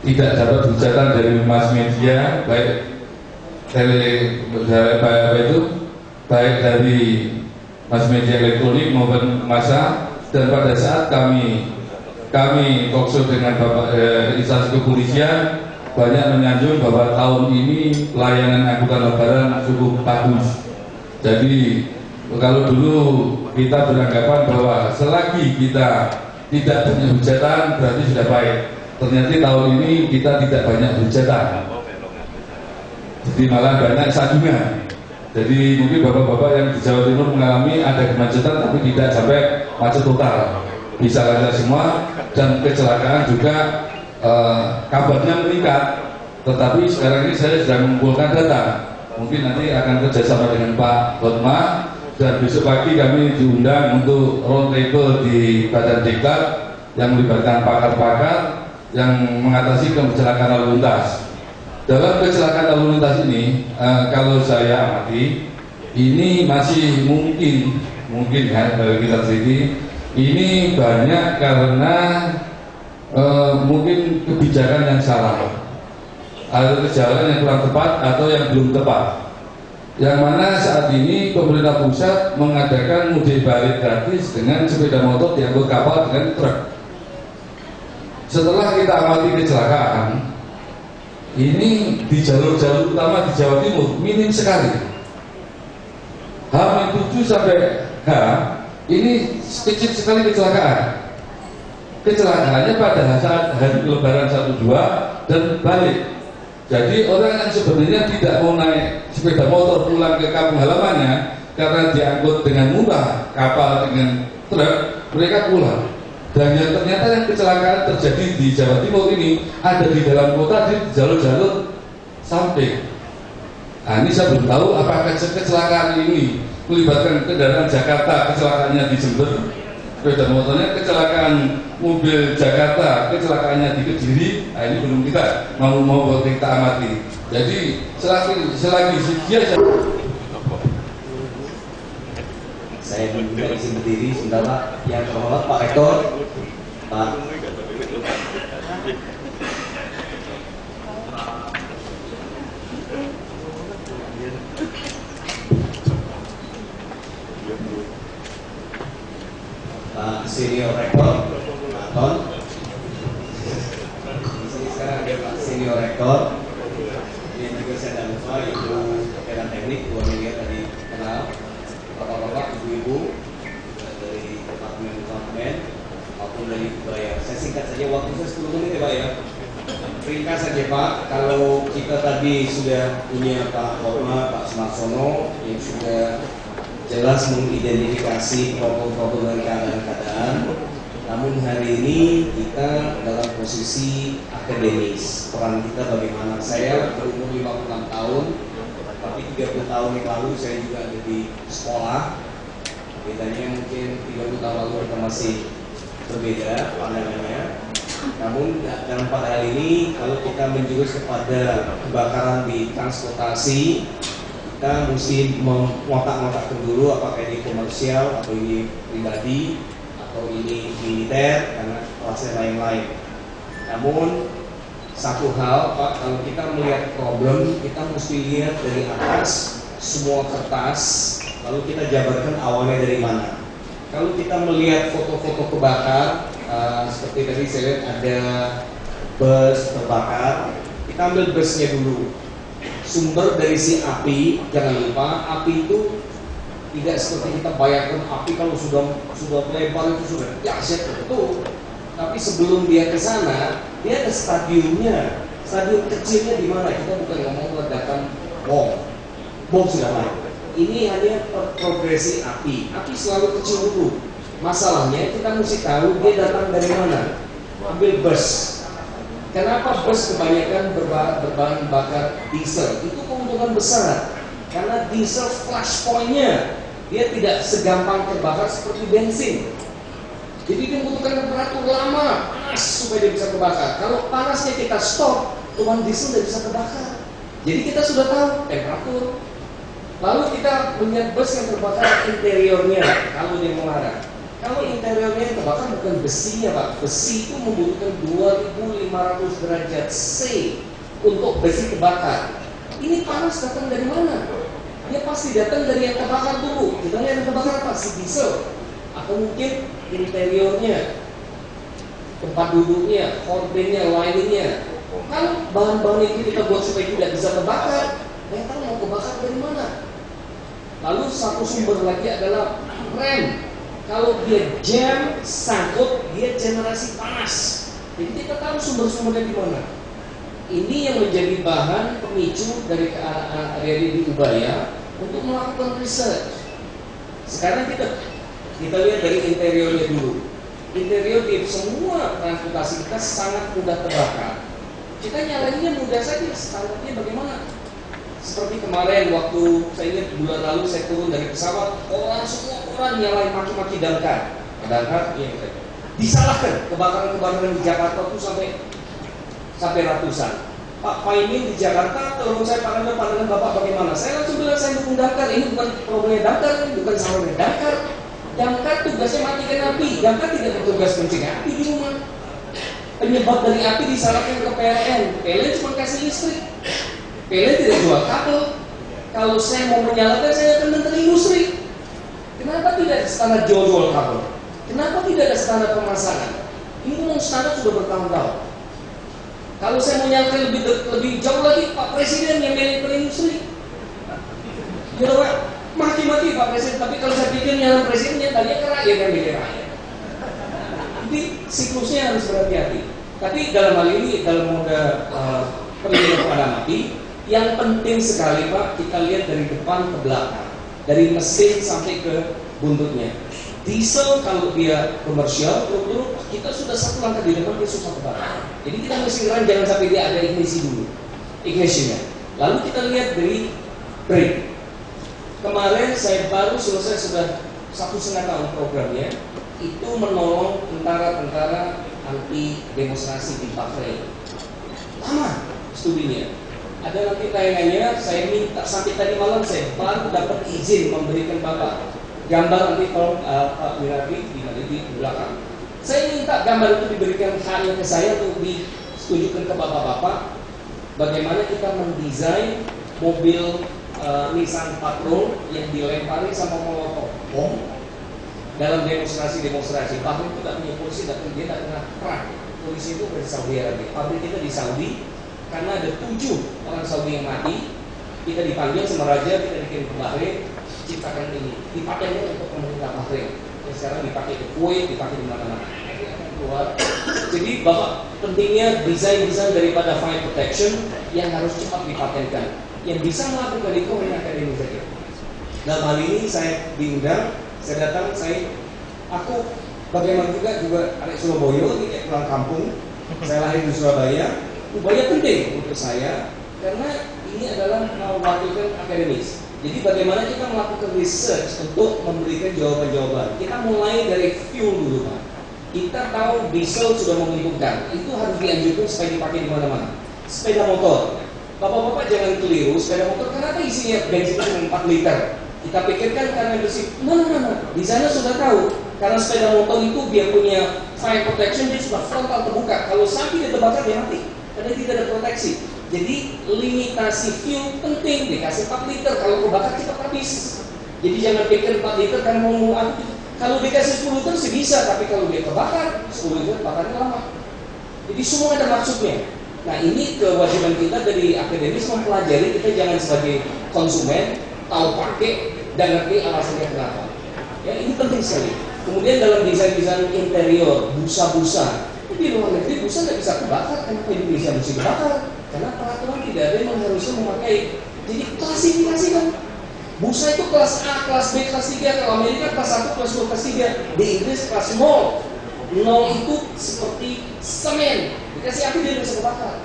tidak dapat hujatan dari mass media, baik dari mass media elektronik maupun massa. Dan pada saat kami talkshow dengan Bapak instansi kepolisian, banyak menyanjung bahwa tahun ini pelayanan angkutan lebaran cukup bagus. Jadi kalau dulu kita beranggapan bahwa selagi kita tidak punya hujatan berarti sudah baik. Ternyata tahun ini kita tidak banyak hujatan, jadi malah banyak sanjungan. Jadi mungkin bapak-bapak yang di Jawa Timur mengalami ada kemacetan tapi tidak sampai macet total, bisa lancar semua. Dan kecelakaan juga kabarnya meningkat. Tetapi sekarang ini saya sedang mengumpulkan data. Mungkin nanti akan kerjasama dengan Pak Hotma, dan besok pagi kami diundang untuk round table di Badan Diklat yang melibatkan pakar-pakar yang mengatasi kecelakaan lalu lintas. Dalam kecelakaan lalu lintas ini, kalau saya amati, ini masih mungkin ya dari kita sendiri, ini banyak karena mungkin kebijakan yang salah, ada kebijakan yang kurang tepat atau yang belum tepat. Yang mana saat ini pemerintah pusat mengadakan mudik balik gratis dengan sepeda motor diangkut kapal dengan truk. Setelah kita amati kecelakaan ini di jalur-jalur utama di Jawa Timur minim sekali. H-7 sampai H ini kecil sekali kecelakaan. Kecelakaannya pada saat hari Lebaran 1-2 dan balik. Jadi orang yang sebenarnya tidak mau naik sepeda motor pulang ke kampung halamannya karena diangkut dengan murah kapal dengan truk, mereka pulang. Dan yang ternyata yang kecelakaan terjadi di Jawa Timur ini ada di dalam kota, di jalur-jalur samping. Nah, ini saya belum tahu apakah kecelakaan ini melibatkan kendaraan Jakarta, kecelakaannya di Jember, sepeda motornya, kecelakaan mobil Jakarta, kecelakaannya di Kediri. Nah, ini belum kita mau kita amati. Jadi selagi dia saya juga izin berdiri sebentar Pak. Yang terhormat Pak Rektor, Pak Senior Rektor, Pak Ton. Di sini sekarang ada Pak Senior Rektor. Yang juga saya tidak lupa Ibu Kementerian Teknik, Bu Amelia tadi kenal. Bapak-bapak, ibu-ibu dari departemen maupun dari kebaya. Saya singkat saja, waktu saya 10 menit ya Pak ya. Ringkas saja Pak, kalau kita tadi sudah punya Pak Hotma, Pak Sumarsono yang sudah jelas mengidentifikasi problem-problem dan keadaan-keadaan. Namun hari ini kita dalam posisi akademis. Peran kita bagaimana? Saya berumur 56 tahun. Tapi 30 tahun yang lalu saya juga ada di sekolah. Bedanya mungkin 30 tahun lalu kita masih berbeda pandangannya. Namun dalam pada hal ini kalau kita menjurus kepada kebakaran di transportasi, kita mesti mengotak-ngotakkan dulu apakah ini komersial atau ini pribadi atau ini militer karena kelasnya lain-lain. Namun satu hal Pak, kalau kita melihat problem, kita mesti lihat dari atas semua kertas, lalu kita jabarkan awalnya dari mana. Kalau kita melihat foto-foto kebakar, seperti tadi saya lihat ada bus terbakar, kita ambil busnya dulu. Sumber dari si api, jangan lupa api itu tidak seperti kita bayangkan api kalau sudah melebar itu sudah dahsyat betul. Tapi sebelum dia ke sana, dia ada stadiumnya. Stadium kecilnya di mana? Kita bukan ngomong ledakan bom. Bom sudah lain. Ini hanya progresi api. Api selalu kecil dulu. Masalahnya kita mesti tahu dia datang dari mana. Ambil bus. Kenapa bus kebanyakan berbahan bakar diesel? Itu keuntungan besar. Karena diesel flashpoint-nya dia tidak segampang terbakar seperti bensin. Jadi dia membutuhkan temperatur lama, panas supaya dia bisa kebakar. Kalau panasnya kita stop, tuan diesel tidak bisa kebakar. Jadi kita sudah tahu temperatur. Lalu kita melihat bus yang terbakar interiornya, kalau dia mengarah. Kalau interiornya yang terbakar bukan besinya Pak. Besi itu membutuhkan 2500 derajat C untuk besi terbakar. Ini panas datang dari mana? Dia pasti datang dari yang terbakar dulu. Kita lihat yang terbakar apa? Si diesel. Atau mungkin interiornya, tempat duduknya, hordingnya, liningnya. Kalau bahan-bahan itu kita buat supaya tidak bisa terbakar, yang tahu mau kebakar dari mana? Lalu satu sumber lagi adalah rem. Kalau dia jam, sangkut, dia generasi panas. Jadi kita tahu sumber-sumbernya di mana. Ini yang menjadi bahan pemicu dari adik-adik di Ubaya untuk melakukan research. Sekarang kita lihat dari interiornya dulu. Interior di semua transportasi kita sangat mudah terbakar. Kita nyalainnya mudah saja. Standarnya bagaimana? Seperti kemarin waktu saya ingat bulan lalu saya turun dari pesawat, semua orang nyalain maki-maki damkar. Damkar yang disalahkan kebakaran-kebakaran di Jakarta itu sampai ratusan. Pak Paimin di Jakarta, tolong saya pandangan Bapak bagaimana? Saya langsung bilang saya dukung damkar. Ini bukan problemnya damkar, bukan salahnya damkar. Damkar tugasnya matikan api. Damkar tidak bertugas mencegah api di rumah. Penyebab dari api disalahkan ke PLN. PLN cuma kasih listrik. PLN tidak jual kabel. Kalau saya mau menyalakan, saya akan menteri industri. Kenapa tidak ada standar jual kabel? Kenapa tidak ada standar pemasangan? Ini memang standar sudah bertahun-tahun. Kalau saya mau nyalakan lebih jauh lagi, Pak Presiden yang menteri industri. Ya Pak, maki-maki Pak Presiden. Tapi kalau saya pikir nyalakan presidennya, tadinya ke rakyat yang milih rakyat. Jadi siklusnya harus berhati-hati. Tapi dalam hal ini, dalam mode perlindungan padam api, yang penting sekali Pak, kita lihat dari depan ke belakang, dari mesin sampai ke buntutnya. Diesel kalau dia komersial, terus kita sudah satu langkah di depan, dia susah kebakar. Jadi kita mesti ngeran jangan sampai dia ada ignisi dulu, ignitionnya. Lalu kita lihat dari brake. Kemarin saya baru selesai sudah 1,5 tahun programnya, itu menolong tentara-tentara anti demonstrasi di Bahrain. Lama studinya. Ada nanti tayangannya, saya minta sampai tadi malam saya baru dapat izin memberikan Bapak gambar nanti tolong Pak Wiradi di belakang. Saya minta gambar itu diberikan hanya ke saya untuk ditunjukkan ke Bapak-Bapak bagaimana kita mendesain mobil Nissan Patrol yang dilempari sama molotov bom dalam demonstrasi-demonstrasi. Bahkan itu tidak punya polisi, dia tidak pernah perang. Polisi itu dari Saudi Arabia. Pabrik kita di Saudi. Karena ada 7 orang Saudi yang mati, kita dipanggil sama raja, kita dikirim ke Bahrain, ciptakan ini, dipakainya untuk pemerintah Bahrain. Yang sekarang dipakai ke Kuwait, dipakai di mana-mana. Keluar. Jadi Bapak, pentingnya desain-desain daripada fire protection yang harus cepat dipatenkan. Yang bisa melakukan itu hanya akademi saja. Dalam hal ini saya diundang, saya datang, aku bagaimana juga anak Surabaya, ini kayak pulang kampung. Saya lahir di Surabaya. Ubaya penting untuk saya karena ini adalah mewakilkan akademis. Jadi bagaimana kita melakukan research untuk memberikan jawaban-jawaban. Kita mulai dari fuel dulu Pak. Kita tahu diesel sudah menguntungkan, itu harus dianjurkan supaya dipakai di mana-mana. Sepeda motor, Bapak-bapak jangan keliru. Sepeda motor kenapa isinya bensin cuma 4 liter? Kita pikirkan karena bersih. Nah. Di sana sudah tahu. Karena sepeda motor itu dia punya fire protection, dia sudah frontal terbuka. Kalau sampai dia terbakar dia mati. Karena tidak ada proteksi. Jadi limitasi fuel penting, dikasih 4 liter. Kalau kebakar kita habis. Jadi jangan pikir 4 liter karena mau kalau dikasih 10 liter sih bisa, tapi kalau dia kebakar 10 liter bakarnya lama. Jadi semua ada maksudnya. Nah ini kewajiban kita dari akademis mempelajari, kita jangan sebagai konsumen tahu pakai dan ngerti alasannya kenapa. Ya ini penting sekali. Kemudian dalam desain-desain interior, busa-busa. Di luar negeri busa nggak bisa kebakar, kenapa di Indonesia mesti kebakar? Karena peraturan tidak ada yang harusnya memakai. Jadi klasifikasi kan. Busa itu kelas A, kelas B, kelas 3. Kalau Amerika kelas 1, kelas 2, kelas 3. Di Inggris kelas 0. 0 itu seperti semen. Dikasih api dia bisa kebakar.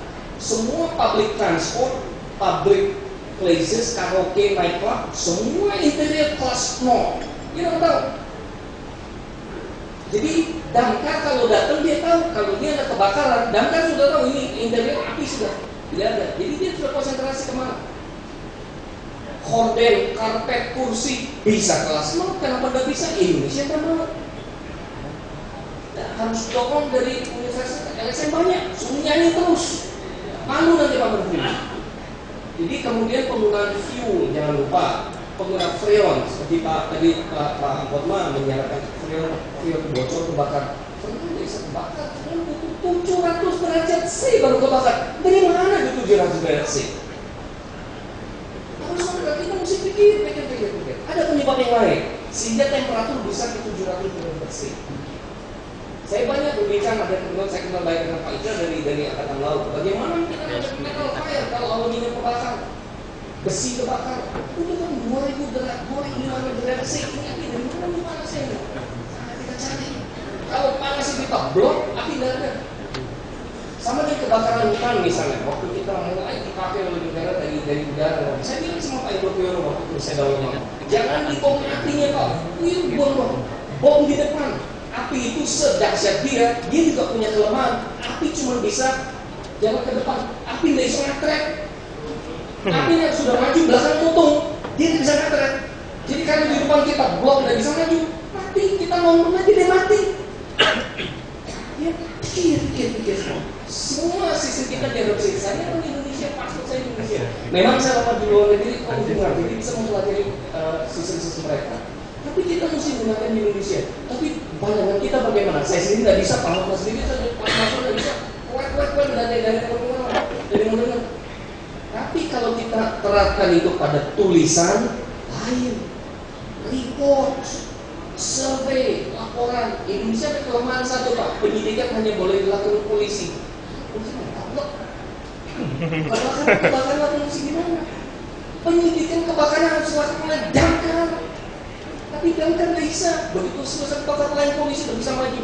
Semua public transport, public places, karaoke, nightclub, semua interior kelas 0. Kita tahu. Jadi Damkar kalau datang dia tahu kalau ini ada kebakaran. Damkar sudah tahu ini interior api sudah tidak ada. Jadi dia sudah konsentrasi kemana? Horden, karpet, kursi bisa kelas mau. Kenapa nggak bisa? Indonesia nggak mau. Nah, harus dorong dari universitas LSM banyak. Suruh nyanyi terus. Malu nanti Pak Menteri. Jadi kemudian penggunaan fuel jangan lupa. Penggunaan freon seperti Pak Hotma menyarankan freon bocor kebakar. Freon bisa kebakar. Freon butuh 700 derajat C baru kebakar. Dari mana itu 700 derajat C? Harus kita mesti pikir. Ada penyebab yang lain sehingga temperatur bisa ke 700 derajat C. Saya banyak berbincang, ada teman saya kenal baik dengan Pak Ija dari Angkatan Laut. Bagaimana kita ada metal fire kalau aluminium kebakar? Besi kebakar, itu kan 2.500 derajat C. Ini api dari mana nih panasnya? Kita cari. Kalau panas kita blok, api nggak ada. Sama dengan kebakaran hutan misalnya. Waktu kita mulai dipakai oleh negara dari udara. Saya bilang sama Pak Ibu Piono waktu saya dalam jangan dibom apinya Pak. Bom di depan. Api itu sedahsyat dia juga punya kelemahan. Api cuma bisa jalan ke depan. Api nggak bisa nge-track. Api yang sudah maju belakang potong, dia tidak bisa nge-track. Jadi kalau di depan kita blok nggak bisa maju, mati. Kita ngomong aja dia mati. Ya, pikir semua sistem kita diadopsi. Saya orang Indonesia, paspor saya Indonesia. Memang saya lama di luar negeri, kalau dengar, jadi bisa mempelajari sistem mereka. Tapi kita mesti gunakan di Indonesia. Tapi pandangan kita bagaimana? Saya sendiri nggak bisa, Pak Mas sendiri saja, Pak Mas nggak bisa. Kuat dari mana? Tapi kalau kita terapkan itu pada tulisan, lain, report, survei, laporan. Indonesia ada kelemahan satu Pak, penyidikan hanya boleh dilakukan polisi. Kebakaran polisi gimana? Penyidikan kebakaran harus dilakukan oleh damkar. Tapi damkar nggak bisa. Begitu selesai kebakaran lain polisi nggak bisa maju.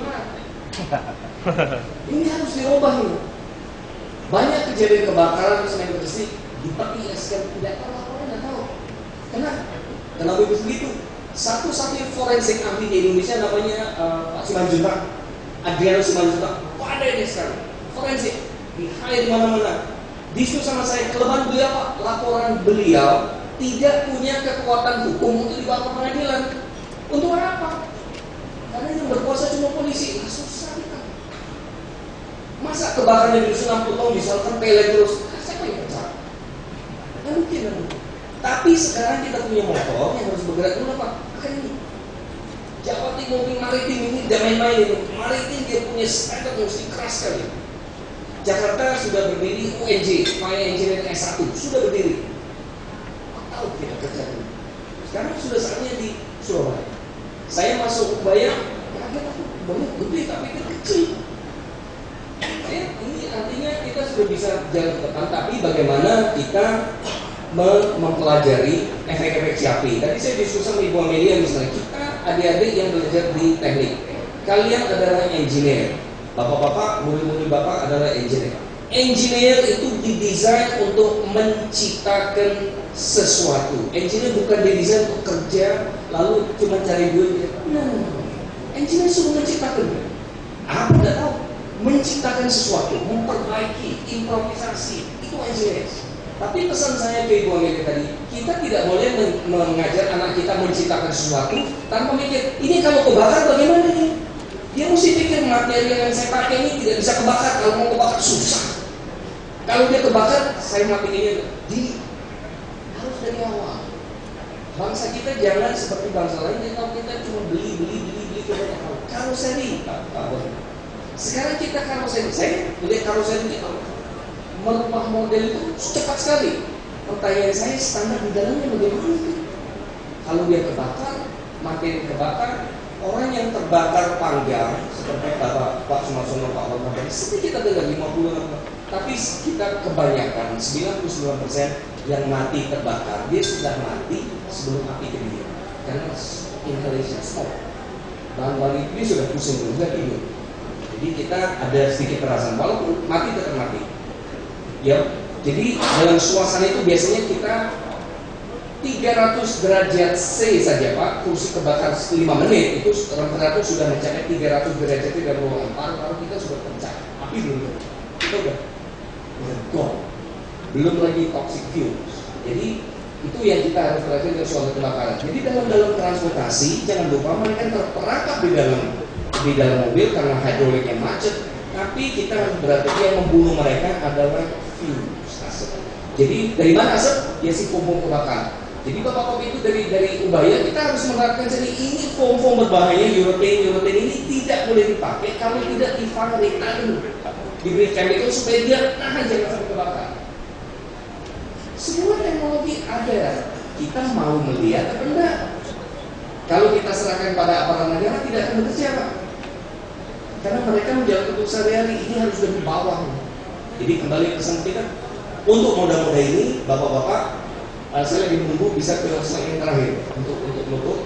Ini harus dirubah ini. Banyak kejadian kebakaran selain bersih dipakai sekian tidak tahu laporan nggak tahu. Kenapa begitu? Satu-satunya forensik ahli di Indonesia namanya Pak Simanjuntak, Adrianus Simanjuntak. Pandai dia sekarang forensik di hire di mana-mana. Diskusi sama saya, kelemahan beliau Pak, laporan beliau tidak punya kekuatan hukum untuk dibawa ke pengadilan. Untuk apa? Karena yang berkuasa cuma polisi. Nah, susah kita. Masa kebakaran di 60 tahun misalkan pelek terus? Siapa yang percaya? Nggak mungkin. Tapi sekarang kita punya motor yang harus bergerak dulu Pak. Pakai ini. Jawa Timur maritim ini tidak main-main itu. Maritim dia punya standar yang mesti keras sekali. Jakarta sudah berdiri UNJ, Fire Engineering S1 sudah berdiri. Tahu kita kerja dulu. Sekarang sudah saatnya di Surabaya. Saya masuk Ubaya, kaget aku, banyak gede tapi kecil. Ini artinya kita sudah bisa jalan ke depan, tapi bagaimana kita mempelajari efek-efek CAP. Tadi saya diskusi sama Ibu Amelia misalnya, kita adik-adik yang belajar di teknik, kalian adalah engineer, bapak-bapak, murid-murid bapak adalah engineer. Engineer itu didesain untuk menciptakan sesuatu. Engineer bukan didesain untuk kerja lalu cuma cari duit. No. Engineer suruh menciptakan. Apa nggak tahu? Menciptakan sesuatu, memperbaiki, improvisasi. Itu engineer. Tapi pesan saya ke Ibu Amelia tadi, kita tidak boleh mengajar anak kita menciptakan sesuatu tanpa mikir, ini kalau kebakar bagaimana nih? Dia mesti pikir materi yang saya pakai ini tidak bisa kebakar, kalau mau kebakar susah. Kalau dia kebakar, saya matiin ini. Jadi harus dari awal. Bangsa kita jangan seperti bangsa lain yang kalau kita cuma beli kebanyakan hal. Karoseri, Pak. Sekarang kita karoseri, saya lihat karoseri kita merubah model itu cepat sekali. Pertanyaan saya, standar di dalamnya bagaimana itu? Kalau dia kebakar, makin kebakar, orang yang terbakar panggang seperti Pak Sumarsono, Pak Wahab, sedikit ada 50, tapi kita kebanyakan 99% yang mati terbakar, dia sudah mati sebelum api kedua karena inhalation smoke. Bahan-bahan itu sudah pusing juga ini. Jadi kita ada sedikit perasaan, walaupun mati tetap mati. Ya, jadi dalam suasana itu biasanya kita 300 derajat C saja Pak, kursi kebakar 5 menit itu rata-rata sudah mencapai 300 derajat dan paru-paru kita sudah pecah. Api belum, kita udah gone. Belum lagi toxic fumes. Jadi itu yang kita harus perhatikan dari soal kebakaran. Jadi dalam transportasi jangan lupa mereka terperangkap di dalam mobil karena hidroliknya macet. Tapi kita harus berhati yang membunuh mereka adalah fumes, asap. Jadi dari mana asap? Ya si pom kebakaran. Jadi bapak-bapak itu dari Ubaya kita harus menerapkan jadi ini foam berbahaya Urethane ini tidak boleh dipakai kalau tidak difabrikkan diberi chemical supaya dia tahan jangan sampai kebakar. Semua teknologi ada, kita mau melihat atau enggak? Kalau kita serahkan pada aparat negara tidak akan bekerja Pak. Karena mereka menjalankan untuk sehari-hari ini harus dari bawah. Jadi kembali pesan kita untuk moda-moda ini, bapak-bapak. Saya lagi menunggu bisa ke slide yang terakhir untuk menutup.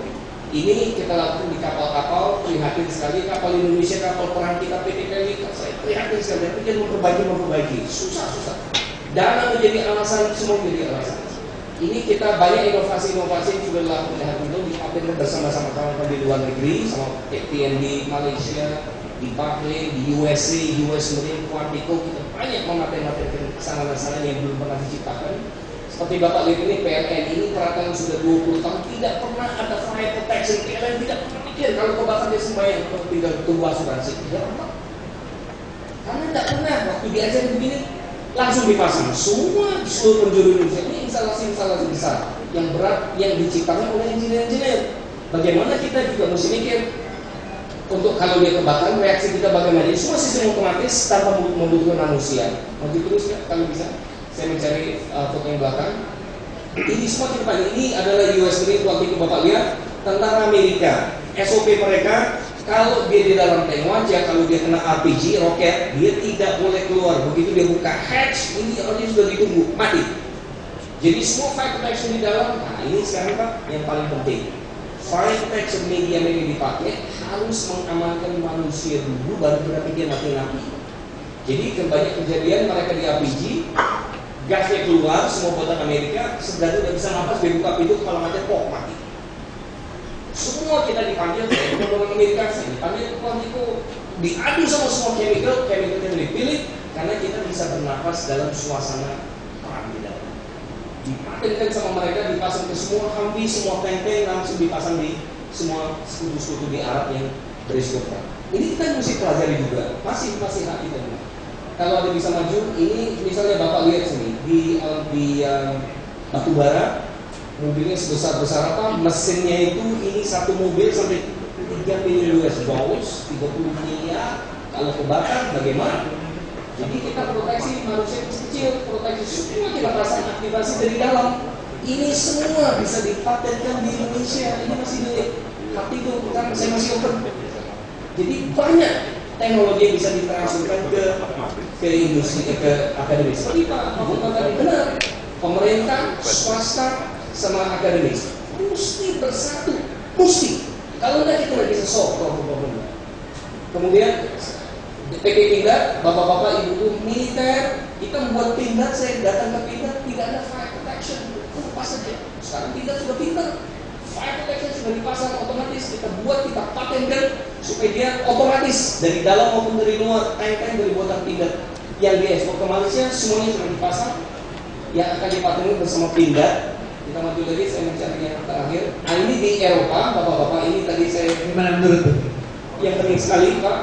Ini kita lakukan di kapal-kapal, prihatin sekali kapal Indonesia, kapal perang kita PT Peli, saya prihatin sekali. Tapi dia memperbaiki, susah. Dana menjadi alasan, semua menjadi alasan. Ini kita banyak inovasi-inovasi yang juga dilakukan oleh Habindo dipatenkan bersama-sama kawan-kawan di luar negeri, sama TND di Malaysia, di Bahrain, di USA, US Marine, Quantico, kita banyak mematen-matenkan kesalahan-kesalahan yang belum pernah diciptakan. Seperti Bapak lihat ini PLN ini peraturan sudah 20 tahun tidak pernah ada fire protection. PLN tidak pernah pikir kalau kebakar dia sembahyang tinggal tunggu asuransi. Tidak pernah. Karena tidak pernah waktu diajarin begini langsung dipasang. Semua di seluruh penjuru Indonesia ini instalasi-instalasi besar yang berat yang diciptakan oleh engineer-engineer. Bagaimana kita juga mesti mikir untuk kalau dia kebakar reaksi kita bagaimana? Ini semua sistem otomatis tanpa membutuhkan manusia. Maju terus ya kalau bisa. Saya mencari foto yang belakang. Ini semua kita ini adalah US Marine waktu itu Bapak lihat tentara Amerika. SOP mereka kalau dia di dalam tank wajah, kalau dia kena RPG roket, dia tidak boleh keluar. Begitu dia buka hatch, ini orang sudah ditunggu mati. Jadi semua fire protection di dalam. Nah ini sekarang Pak yang paling penting. Fire protection media yang dipakai harus mengamankan manusia dulu baru berarti dia mati. Jadi banyak kejadian mereka di RPG. Gasnya keluar, semua buatan Amerika, sebenarnya tidak bisa nafas, dia buka pintu, kepala mati. Semua kita dipanggil, orang Amerika, dipanggil ke Quantico, diadu sama semua chemical yang dipilih, karena kita bisa bernafas dalam suasana perang di dalam. Dipatenkan sama mereka, dipasang ke semua Humvee, semua tank-tank, langsung dipasang di semua sekutu-sekutu di Arab yang berisiko perang. Ini kita mesti pelajari juga, masih hak kita. Kalau ada bisa maju, ini misalnya Bapak lihat sini di batubara, mobilnya sebesar apa, mesinnya itu ini satu mobil sampai 3 miliar US dollars, 30 miliar. Kalau kebakar bagaimana? Jadi kita proteksi manusia kecil, proteksi semua kita pasang aktivasi dari dalam. Ini semua bisa dipatenkan di Indonesia. Ini masih di hati itu, kan saya masih open. Jadi banyak teknologi yang bisa ditransferkan ke industri, ke akademis. Seperti Pak Mahfud tadi benar, pemerintah, swasta, sama akademis mesti bersatu, mesti. Kalau tidak kita tidak bisa solve problem. Kemudian PK Pindad, bapak-bapak, ibu-ibu militer, kita membuat Pindad, saya datang ke Pindad tidak ada fire protection, apa saja. Sekarang Pindad sudah pintar. Fire protection sudah dipasang otomatis, kita buat, kita patenkan supaya dia otomatis dari dalam maupun dari luar. Tank-tank dari buatan Pindad yang diekspor ke Malaysia semuanya sudah dipasang, yang akan dipatenkan bersama Pindad. Kita maju lagi, saya mencari yang terakhir. Nah ini di Eropa, bapak-bapak, ini tadi saya gimana menurut yang penting sekali Pak,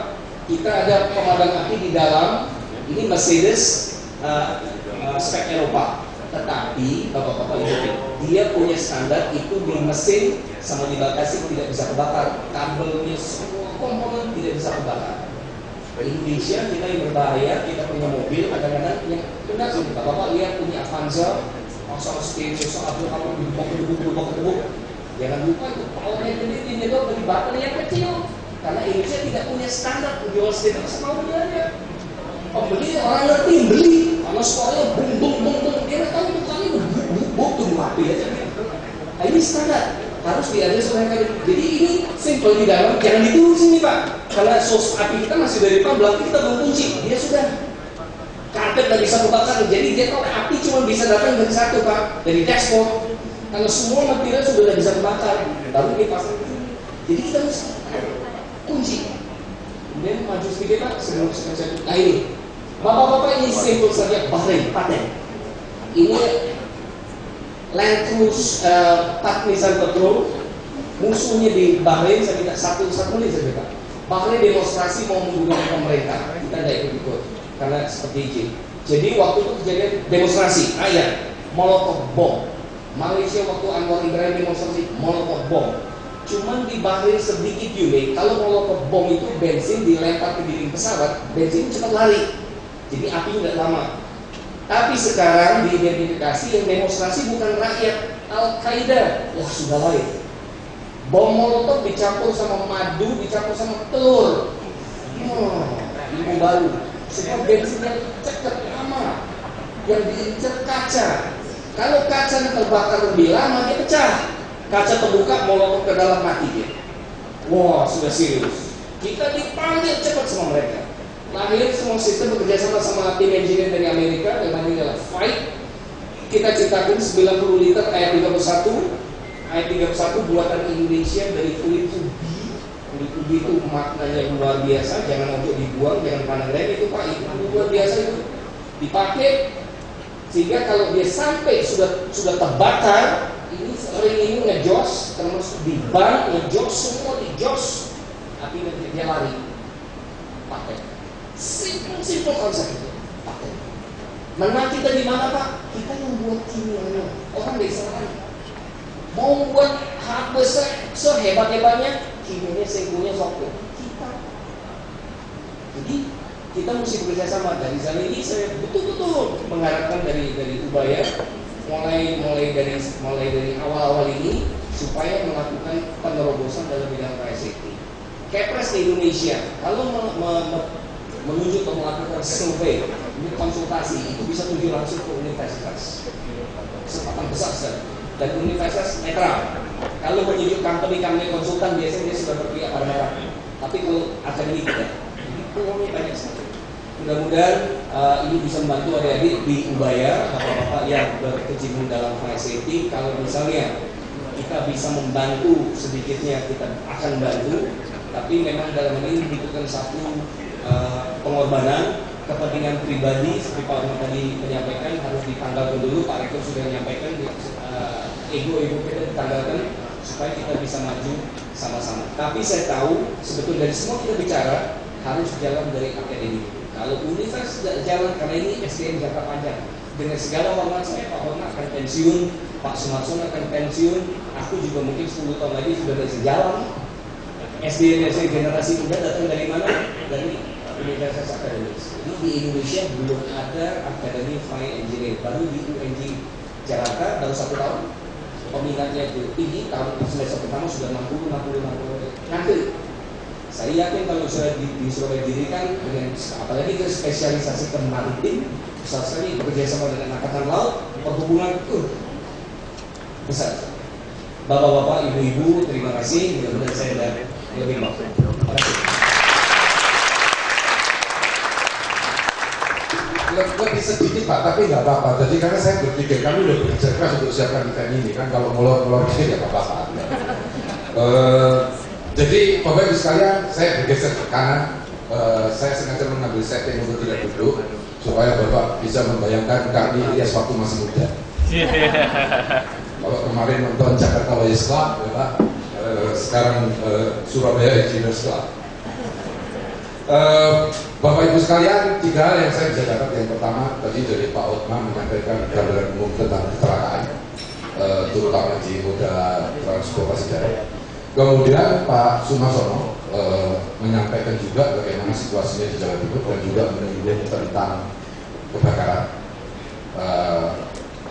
kita ada pemadam api di dalam. Ini Mercedes spek Eropa. Tetapi bapak-bapak lihat, dia punya standar itu di mesin sama di bagasi tidak bisa kebakar, kabelnya semua komponen tidak bisa kebakar. Di Indonesia kita yang berbahaya, kita punya mobil kadang-kadang yang benar sih bapak-bapak lihat punya Avanza, pasang steering, pasang apa dibuk. Jangan lupa itu powernya gede, dinyedot dari baterai yang kecil. Karena Indonesia tidak punya standar jual steering sama mobilnya. Pembeli orang ngerti beli, karena skornya bung, dia tahu bukannya buk tunggu api aja. Nah, ini standar harus diadres oleh kalian. Jadi ini simple di dalam, jangan diturusin nih Pak. Karena sos api kita masih dari depan, belakang kita belum kunci, dia sudah karpet dari satu bakar. Jadi dia tahu api cuma bisa datang dari satu Pak, dari dashboard. Kalau semua material sudah tidak bisa terbakar, baru dipasang ke sini. Jadi kita mesti kunci. Kemudian maju sedikit Pak, sebelum saya tutup. Nah ini, bapak-bapak ini simpel saja Bahrain paten. Ini Land Cruise Nissan Patrol, musuhnya di Bahrain. Saya minta satu menit saja Pak. Bahrain demonstrasi mau menggunakan pemerintah, kita tidak ikut-ikut karena seperti izin. Jadi waktu itu kejadian demonstrasi, molotov bom. Malaysia waktu Anwar Ibrahim demonstrasi, molotov bom. Cuman di Bahrain sedikit unik, kalau molotov bom itu bensin dilempar ke dinding pesawat, bensin cepat lari. Jadi api tidak lama. Tapi sekarang diidentifikasi yang demonstrasi bukan rakyat, Al-Qaeda. Wah sudah lain. Bom molotov dicampur sama madu, dicampur sama telur. Ilmu baru. Semua bensinnya cepat lama. Yang diincar kaca. Kalau kaca terbakar lebih lama dia pecah. Kaca terbuka, molotov ke dalam mati dia. Wah sudah serius. Kita dipanggil cepat sama mereka. Lahir semua sistem bekerja sama tim engineer dari Amerika. Yang namanya adalah Fight. Kita ciptakan 90 liter ayat 31. Ayat 31 buatan Indonesia dari kulit ubi. Kulit ubi itu maknanya luar biasa. Jangan untuk dibuang, jangan pandang lain itu Pak. Itu luar biasa itu. Dipakai sehingga kalau dia sampai sudah terbakar, ini ring ini ngejos, termasuk di ban ngejos, semua dijos, api nanti dia lari. Pakai. Simple konsep itu. Pakai. Menang kita di mana Pak? Kita yang buat kimianya. Orang desa lain. Mau buat hak besar sehebat-hebatnya, kimianya sekunya sokong kita. Jadi kita mesti bekerja sama. Dari sana ini saya betul-betul mengharapkan dari Ubaya mulai dari awal-awal ini supaya melakukan penerobosan dalam bidang fire safety. Kepres di Indonesia kalau menunjuk atau melakukan survei, konsultasi itu bisa tuju langsung ke universitas. Kesempatan besar sekali. Dan universitas netral. Kalau menunjuk company konsultan biasanya dia sudah berpihak pada merah. Tapi kalau akademik tidak. Jadi peluangnya banyak sekali. Mudah-mudahan ini bisa membantu adik-adik di Ubaya, bapak-bapak yang berkecimpung dalam fire safety. Kalau misalnya kita bisa membantu sedikitnya, kita akan bantu. Tapi memang dalam ini dibutuhkan satu pengorbanan, kepentingan pribadi seperti Pak Umar tadi menyampaikan harus ditanggalkan dulu. Pak Rektor sudah menyampaikan ego kita ditanggalkan supaya kita bisa maju sama-sama. Tapi saya tahu sebetulnya dari semua kita bicara harus jalan dari akademik. Kalau universitas tidak jalan karena ini SDM jangka panjang. Dengan segala hormat saya, Pak Hormat akan pensiun, Pak Sumarsono akan pensiun, aku juga mungkin 10 tahun lagi sudah bisa jalan. SDM generasi muda datang dari mana? Dari Universitas Akademis. Ini di Indonesia belum ada Akademi Fire Engineering, baru di UNJ Jakarta baru 1 tahun. Peminatnya itu tinggi, tahun semester pertama sudah 60. Nanti saya yakin kalau sudah disuruh didirikan dengan apalagi ke spesialisasi ke maritim, besar sekali bekerja sama dengan angkatan laut, perhubungan besar. Bapak-bapak, ibu-ibu, terima kasih. Mudah-mudahan saya sudah lebih baik. Terima kasih. Lebih sedikit Pak, tapi nggak apa-apa. Jadi karena saya berpikir kami udah bekerja keras untuk siapkan event ini kan, kalau molor dikit ya apa-apa. Jadi Bapak Ibu sekalian, saya bergeser ke kanan. Saya sengaja mengambil setting untuk tidak duduk supaya Bapak bisa membayangkan kami Ilyas waktu masih muda. Kalau kemarin nonton Jakarta Lawyers Club, Bapak, sekarang Surabaya Engineers Club. Bapak Ibu sekalian, 3 hal yang saya bisa dapat. Yang pertama tadi dari Pak Otman menyampaikan gambaran umum tentang kecelakaan, terutama di moda transportasi darat. Kemudian Pak Sumarsono menyampaikan juga bagaimana situasinya di Jawa Timur dan juga menyinggung tentang kebakaran.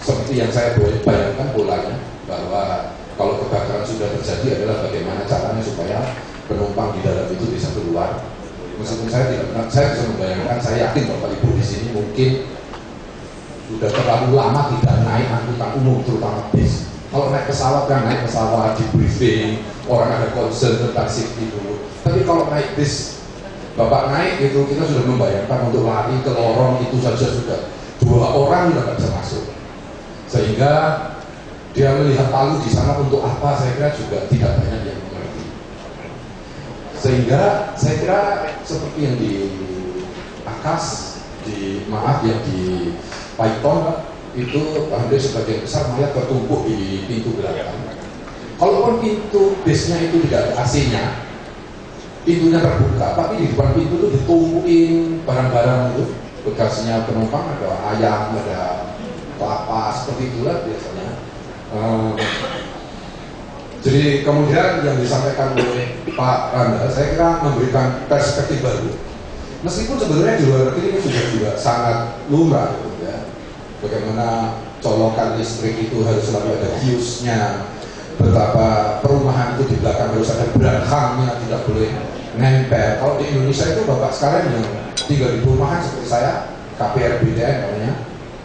Seperti yang saya bayangkan polanya, bahwa kalau kebakaran sudah terjadi adalah bagaimana caranya supaya penumpang di dalam itu bisa keluar. Meskipun saya tidak pernah, saya bisa membayangkan, saya yakin Bapak Ibu di sini mungkin sudah terlalu lama tidak naik angkutan umum, terutama bis. Kalau naik pesawat kan naik pesawat di briefing, orang ada concern tentang safety dulu. Tapi kalau naik bis, Bapak naik itu kita sudah membayangkan untuk lari ke lorong itu saja sudah 2 orang sudah tidak bisa masuk. Sehingga dia melihat palu di sana untuk apa, saya kira juga tidak banyak yang mengerti. Sehingga saya kira seperti yang di Akas, yang di Python itu hampir sebagian besar mayat tertumpuk di pintu belakang. Kalaupun pintu base-nya itu tidak ada AC-nya, pintunya terbuka, tapi di depan pintu itu ditumpukin barang-barang itu, bekasnya penumpang, ada ayam, ada kelapa, seperti itulah biasanya. Jadi kemudian yang disampaikan oleh Pak Randa, saya kira memberikan perspektif baru. Meskipun sebenarnya di luar negeri ini juga sangat lumrah, gitu ya. Bagaimana colokan listrik itu harus selalu ada fuse-nya, betapa perumahan itu di belakang harus ada belakangnya, tidak boleh nempel. Kalau di Indonesia itu bapak sekalian yang tinggal di perumahan seperti saya, KPR BTN namanya,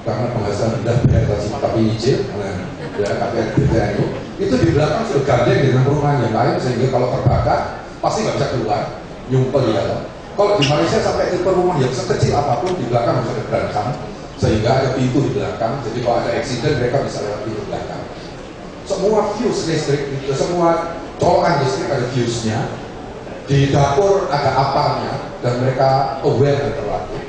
karena penghasilan rendah bayar tadi tapi nyicil, ya KPR BTN itu di belakang sudah gandeng dengan perumahan yang lain, sehingga kalau terbakar pasti nggak bisa keluar, nyumpel di dalam. Kalau di Malaysia sampai ke rumah yang sekecil apapun di belakang harus ada belakang, sehingga ada pintu di belakang. Jadi kalau ada accident mereka bisa lewat pintu belakang. Semua fuse listrik itu, semua colokan listrik ada fuse-nya. Di dapur ada aparnya dan mereka aware dan terlatih.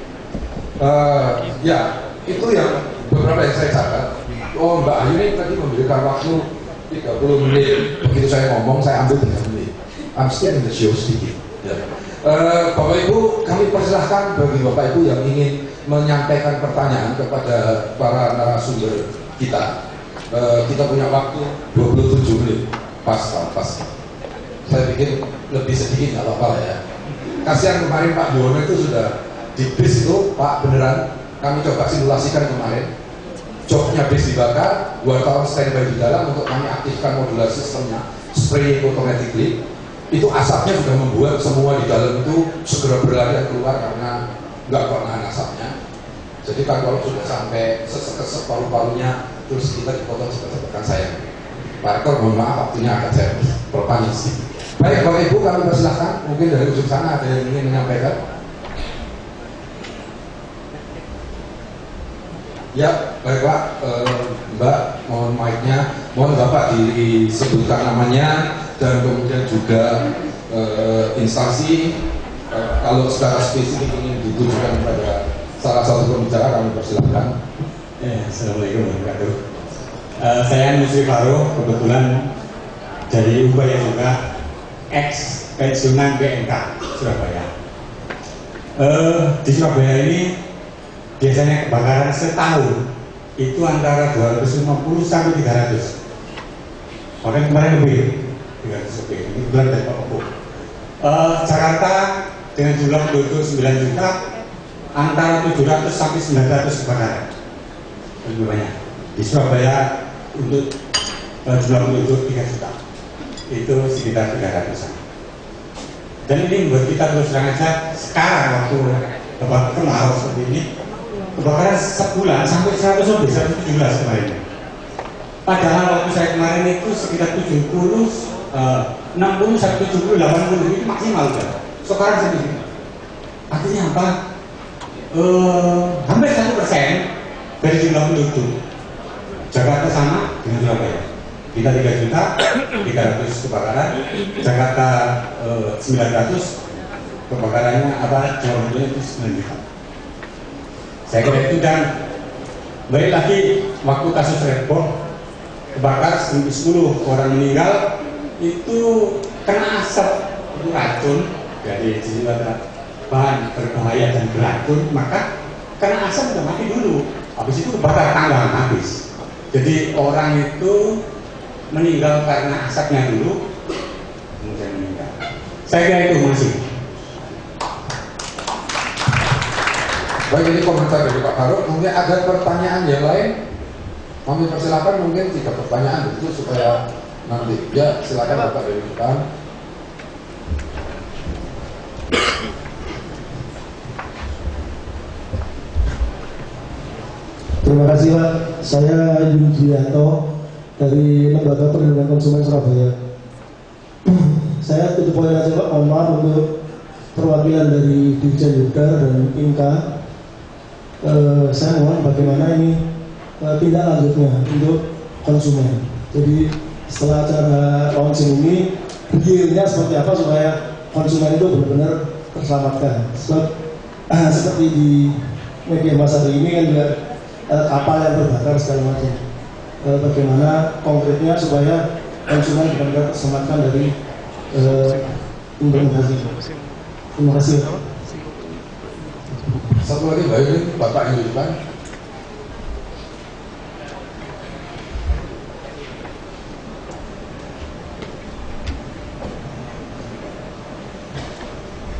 Ya, itu yang beberapa yang saya catat. Oh, Mbak Ayu ini tadi memberikan waktu 30 menit. Begitu saya ngomong, saya ambil 3 menit. I'm still in the show sedikit. Ya. Bapak Ibu, kami persilahkan bagi Bapak Ibu yang ingin menyampaikan pertanyaan kepada para narasumber kita. Kita punya waktu 27 menit. Pas. Saya pikir lebih sedikit nggak apa-apa ya. Kasihan kemarin Pak Dono itu sudah di bis itu, Pak, beneran kami coba simulasikan kemarin. Joknya bis dibakar, wartawan standby di dalam untuk kami aktifkan modulasi sistemnya, spray automatically. Itu asapnya sudah membuat semua di dalam itu segera berlari keluar karena nggak kuat nahan asapnya. Jadi kan kalau sudah sampai sesek paru-parunya, terus kita dipotong cepet-cepetan saya. Pak Rektor, mohon maaf waktunya agak saya berpanjang sih. Baik Bapak Ibu, kami persilahkan. Mungkin dari ujung sana ada yang ingin menyampaikan. Ya, baik Pak, Mbak, mohon mic-nya, mohon Bapak disebutkan namanya dan kemudian juga instansi. Kalau secara spesifik ingin ditujukan kepada salah satu pembicara, kami persilahkan. Assalamualaikum warahmatullahi wabarakatuh. Saya Musri Faro, kebetulan jadi Ubaya juga, ex pensiunan BMK Surabaya. Di Surabaya ini biasanya kebakaran setahun itu antara 250 sampai 300. Bahkan kemarin lebih 300 lebih. Ini bulan dari Pak Opo. Jakarta dengan jumlah penduduk 9 juta antara 700 sampai 900 kebakaran. Lebih banyak. Di Surabaya untuk jumlah penduduk 3 juta itu sekitar 300-an. Dan ini membuat kita terus terang aja sekarang waktu kemarau seperti ini kebakaran sebulan sampai 100 lebih, 117 kemarin. Padahal waktu saya kemarin itu sekitar 70, 60, 70, 80 itu maksimal kan. Sekarang sedikit. Artinya apa? Hampir 1% dari jumlah penduduk. Jakarta sama dengan Surabaya. Kita 3 juta, 300 kebakaran. Jakarta 900, kebakarannya apa? Jawa Barat itu 9 juta. Saya kira itu. Dan balik lagi waktu kasus Red Bull kebakar 10 orang meninggal itu kena asap, itu racun dari sisi bahan berbahaya dan beracun, maka kena asap udah mati dulu, habis itu kebakar tanggal habis. Jadi orang itu meninggal karena asapnya dulu, kemudian meninggal. Saya kira itu masih. Baik, ini komentar dari Pak Faruk. Mungkin ada pertanyaan yang lain? Kami persilakan, mungkin 3 pertanyaan begitu supaya nanti. Ya, silakan Bapak dari depan. Terima kasih Pak. Saya Yudhianto dari Lembaga Perlindungan Konsumen Surabaya. Saya tutup poin aja Pak, mohon maaf untuk perwakilan dari Dirjen Yudar dan Inka. Saya mohon bagaimana ini tindak lanjutnya untuk konsumen. Jadi setelah acara launching ini, gearnya seperti apa supaya konsumen itu benar-benar terselamatkan. Seperti di media massa hari ini kan juga kapal yang terbakar segala macam. Bagaimana konkretnya supaya konsumen benar-benar terselamatkan dari implementasi. Terima kasih. Satu lagi Mbak Yuni, Bapak yang di depan.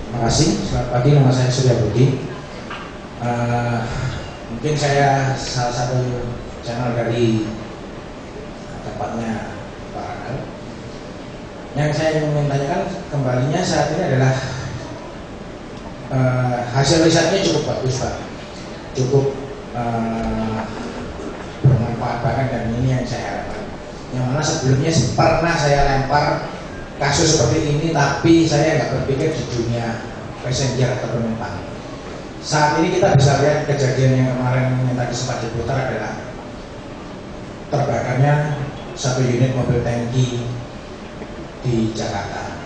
Terima kasih. Selamat pagi, nama saya Surya Budi. Mungkin saya salah satu channel dari tempatnya Pak Anal. Yang saya ingin tanyakan kembalinya saat ini adalah hasil risetnya cukup bagus Pak, cukup bermanfaat bahkan, dan ini yang saya harapkan. Yang mana sebelumnya pernah saya lempar kasus seperti ini, tapi saya nggak berpikir di dunia passenger atau penumpang. Saat ini kita bisa lihat kejadian yang kemarin yang tadi sempat diputar adalah terbakarnya satu unit mobil tangki di Jakarta.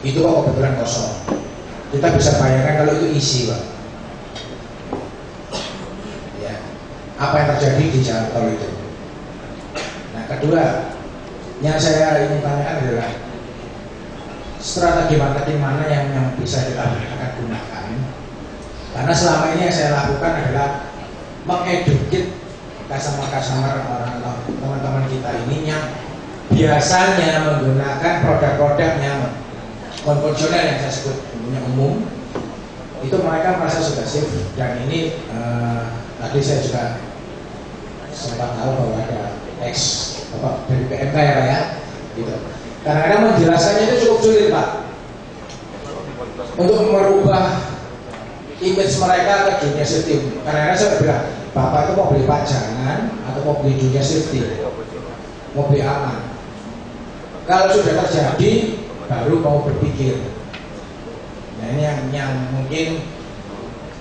Itu kok kebetulan kosong. Kita bisa bayangkan kalau itu isi, Pak. Ya, apa yang terjadi di jalan tol itu. Nah, kedua, yang saya ingin tanyakan adalah strategi marketing mana yang bisa kita akan gunakan. Karena selama ini yang saya lakukan adalah mengedukasi customer orang teman-teman kita ini yang biasanya menggunakan produk-produk yang konvensional yang saya sebut umum, itu mereka merasa sudah safe. Dan ini tadi saya juga sempat tahu bahwa ada dari PMK ya Pak ya, gitu. Kadang-kadang menjelaskannya itu cukup sulit Pak, untuk merubah image mereka ke dunia safety. Kadang-kadang saya bilang, Bapak itu mau beli pajangan atau mau beli dunia safety, mau beli aman. Kalau sudah terjadi, baru mau berpikir. Nah ini yang mungkin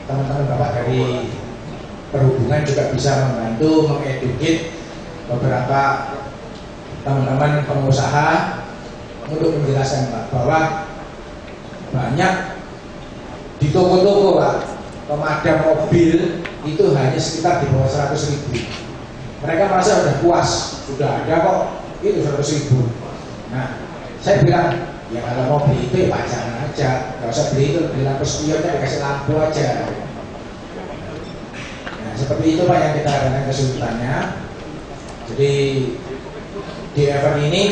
teman-teman Bapak dari perhubungan juga bisa membantu mengedukasi beberapa teman-teman pengusaha untuk menjelaskan Pak, bahwa banyak di toko-toko Pak, pemadam mobil itu hanya sekitar di bawah 100.000. Mereka merasa sudah puas, sudah ada kok, itu 100.000. Nah, saya bilang, ya kalau mau beli itu ya pajangan aja, nggak usah beli itu, beli lampu spionnya dikasih lampu aja. Nah, seperti itu Pak yang kita harapkan kesulitannya. Jadi di event ini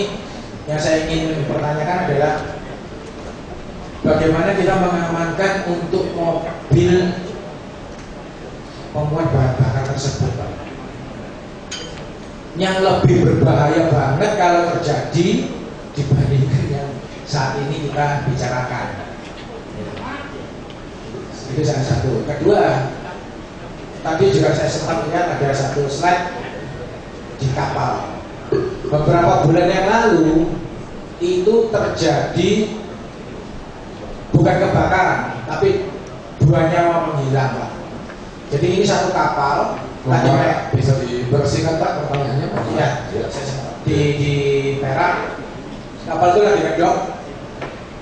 yang saya ingin pertanyakan adalah bagaimana kita mengamankan untuk mobil pemuat bahan bakar tersebut Pak, yang lebih berbahaya banget kalau terjadi dibandingkan yang saat ini kita bicarakan. Itu salah satu. Kedua, tadi juga saya sempat lihat ada satu slide di kapal. Beberapa bulan yang lalu itu terjadi bukan kebakaran, tapi 2 nyawa menghilang Pak. Jadi ini satu kapal lagi bisa dibersihkan Pak pertanyaannya Pak? Iya, di Perak. Kapal itu lagi ngedok,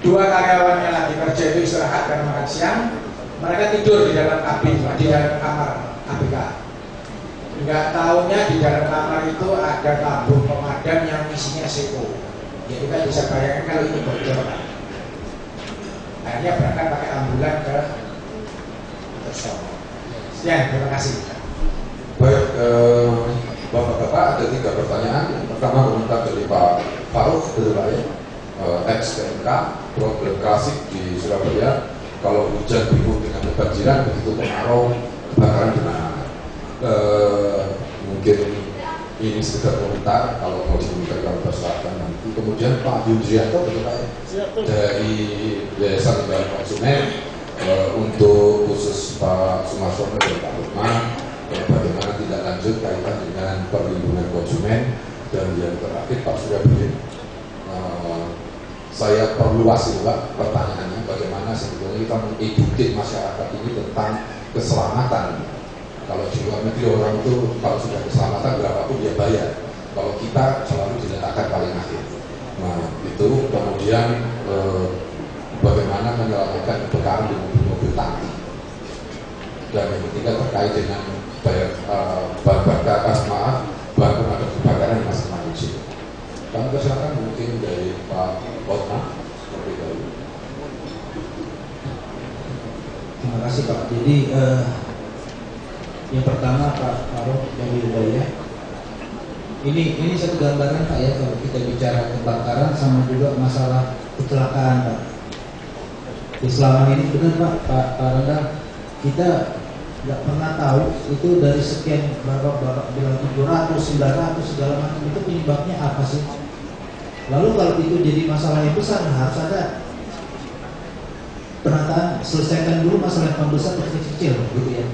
2 karyawannya lagi kerja itu istirahat karena makan siang. Mereka tidur di dalam kabin, di dalam kamar ABK. Enggak tahunya di dalam kamar itu ada tabung pemadam yang isinya CO. Ya kita bisa bayangkan kalau itu bocor. Akhirnya berangkat pakai ambulan ke Terstop. Sekian, terima kasih. Baik, Bapak-Bapak ada 3 pertanyaan. Yang pertama komentar dari Pak Faruk Bedulaya, ex-PMK, problem klasik di Surabaya. Kalau hujan berikut dengan kebanjiran, begitu kemarau, kebakaran di mana? Mungkin ini sekedar komentar, kalau mau diminta persilahkan nanti. Kemudian Pak Yudrianto dari Yayasan Imbalan Konsumen, untuk khusus Pak Sumarsono dan Pak Lukman, bagaimana tindak lanjut kaitan dengan perlindungan konsumen. Dan yang terakhir Pak Suryabudin, saya perluas itu Pak pertanyaannya, bagaimana sebetulnya kita mengedukasi masyarakat ini tentang keselamatan Kalau di luar negeri orang itu kalau sudah keselamatan berapapun dia bayar. Kalau kita selalu diletakkan paling akhir. Nah itu kemudian bagaimana menyelamatkan kebakaran di mobil-mobil tangki. Dan yang ketiga terkait dengan bayar bahan bakar bahan pemadam kebakaran yang masih kecil. Kami persilakan mungkin dari Pak Otma seperti dahulu. Terima kasih Pak. Jadi yang pertama Pak Farouk dari Wilayah. Ini satu gambaran Pak ya, kalau kita bicara kebakaran sama juga masalah kecelakaan Pak. Di selama ini benar Pak Randa, kita nggak pernah tahu itu dari sekian bapak bilang 700, 900 segala macam itu penyebabnya apa sih? Lalu kalau itu jadi masalah yang besar harus ada penataan, selesaikan dulu masalah yang besar kecil-kecil gitu ya.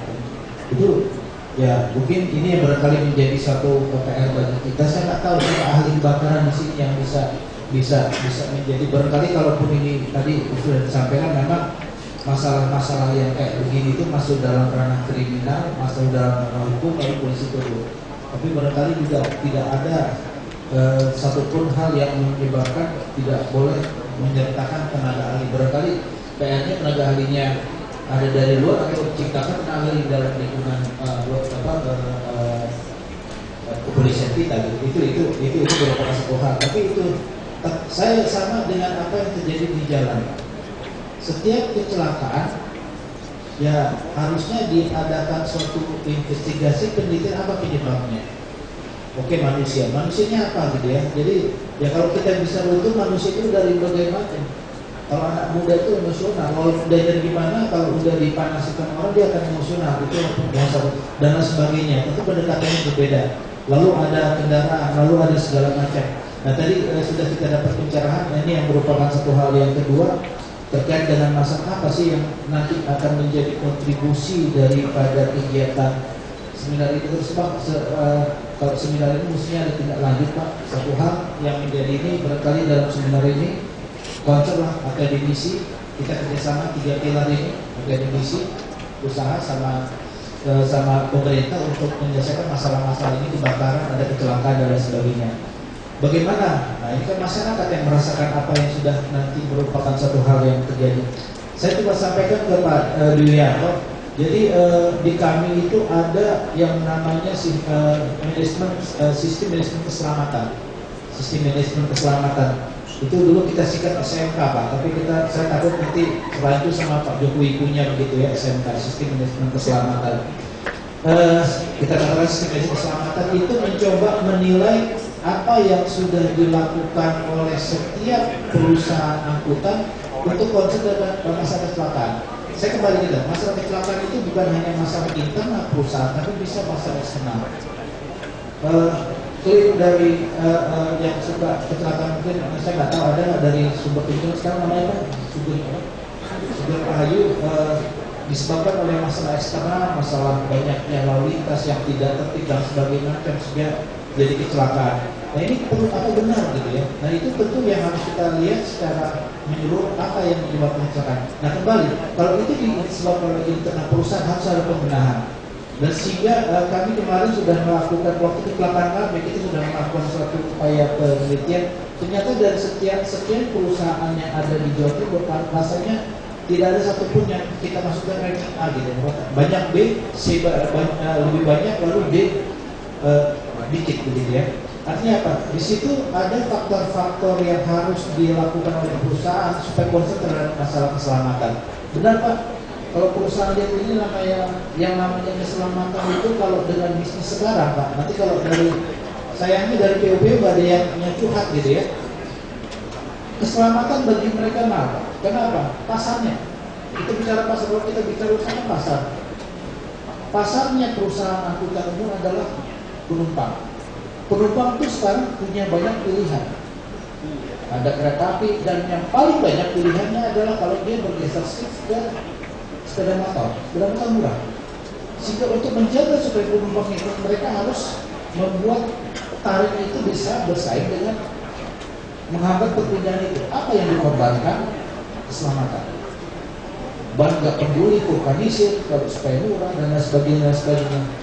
Itu ya mungkin ini yang barangkali menjadi satu PR bagi kita. Saya nggak tahu siapa ahli kebakaran di sini yang bisa menjadi, barangkali kalaupun ini tadi sudah disampaikan memang masalah-masalah yang kayak begini itu masuk dalam ranah kriminal, masuk dalam ranah hukum, lalu polisi turun. Tapi barangkali juga tidak ada satupun hal yang menyebabkan tidak boleh menyertakan tenaga ahli. Barangkali PR-nya tenaga ahlinya ada dari luar atau ciptakan tenaga ahli dalam lingkungan kepolisian kita. Gitu. Itu beberapa satu hal. Tapi itu saya sama dengan apa yang terjadi di jalan. Setiap kecelakaan ya harusnya diadakan suatu investigasi penelitian apa penyebabnya. Oke, manusianya apa gitu ya. Jadi ya kalau kita bisa runtut manusia itu dari berbagai macam. Kalau anak muda itu emosional, kalau udah dari gimana, kalau udah dipanaskan orang dia akan emosional, itu biasa dan sebagainya. Itu pendekatannya berbeda. Lalu ada kendaraan, lalu ada segala macam. Nah tadi sudah kita dapat pencerahan. Ini yang merupakan satu hal yang kedua terkait dengan masalah apa sih yang nanti akan menjadi kontribusi daripada kegiatan seminar itu. Terus Pak, kalau seminar ini mestinya ada tindak lanjut Pak. Satu hal yang menjadi ini barangkali dalam seminar ini konsep lah akademisi, kita kerjasama 3 pilar ini, akademisi, usaha sama pemerintah untuk menyelesaikan masalah-masalah ini, kebakaran, ada kecelakaan dan lain sebagainya. Bagaimana? Nah ini kan masyarakat yang merasakan apa yang sudah nanti merupakan satu hal yang terjadi. Saya coba sampaikan ke Pak Dwianto. Jadi di kami itu ada yang namanya sistem manajemen keselamatan. Sistem manajemen keselamatan itu dulu kita sikat SMK Pak, tapi saya takut nanti terlanjur sama Pak Jokowi punya begitu ya, SMK, sistem manajemen keselamatan. Kita katakan sistem manajemen keselamatan itu mencoba menilai apa yang sudah dilakukan oleh setiap perusahaan angkutan untuk konsep dan masalah kecelakaan. Saya kembali ke dalam masalah kecelakaan itu bukan hanya masalah internal perusahaan, tapi bisa masalah eksternal. Klip dari yang suka kecelakaan mungkin saya nggak tahu ada nggak dari sumber penjualan sekarang namanya apa? Sumber Rahayu disebabkan oleh masalah eksternal, masalah banyaknya lalu lintas yang tidak tertib dan sebagainya dan sehingga jadi kecelakaan. Nah ini perlu apa benar gitu ya. Nah itu tentu yang harus kita lihat secara menyeluruh apa yang menyebabkan kecelakaan. Nah kembali kalau itu disebabkan oleh internal perusahaan harus ada pembenahan. Dan sehingga kami kemarin sudah melakukan waktu kecelakaan kami, kita sudah melakukan suatu upaya penelitian. Ternyata dari sekian perusahaan yang ada di Jawa Timur, rasanya tidak ada satupun yang kita masukkan ranking A gitu. Banyak B, C lebih banyak, lalu D dikit begitu ya. Artinya apa? Di situ ada faktor-faktor yang harus dilakukan oleh perusahaan supaya konsen terhadap masalah keselamatan. Benar Pak? Kalau perusahaan lihat ini yang namanya keselamatan itu kalau dengan bisnis sekarang Pak, nanti kalau dari sayangnya dari PUBG nggak ada yang curhat gitu ya. Keselamatan bagi mereka apa? Kenapa? Pasarnya. Kita bicara pasar, kalau kita bicara usaha pasar. Pasarnya perusahaan angkutan umum adalah penumpang. Penumpang itu sekarang punya banyak pilihan. Ada kereta api dan yang paling banyak pilihannya adalah kalau dia bergeser shift ke sepeda motor murah. Sehingga untuk menjaga supaya penumpang itu mereka harus membuat tarif itu bisa bersaing dengan menghambat perpindahan itu. Apa yang dikorbankan? Keselamatan. bahan nggak peduli vulkanisir, kalau supaya murah dan lain sebagainya,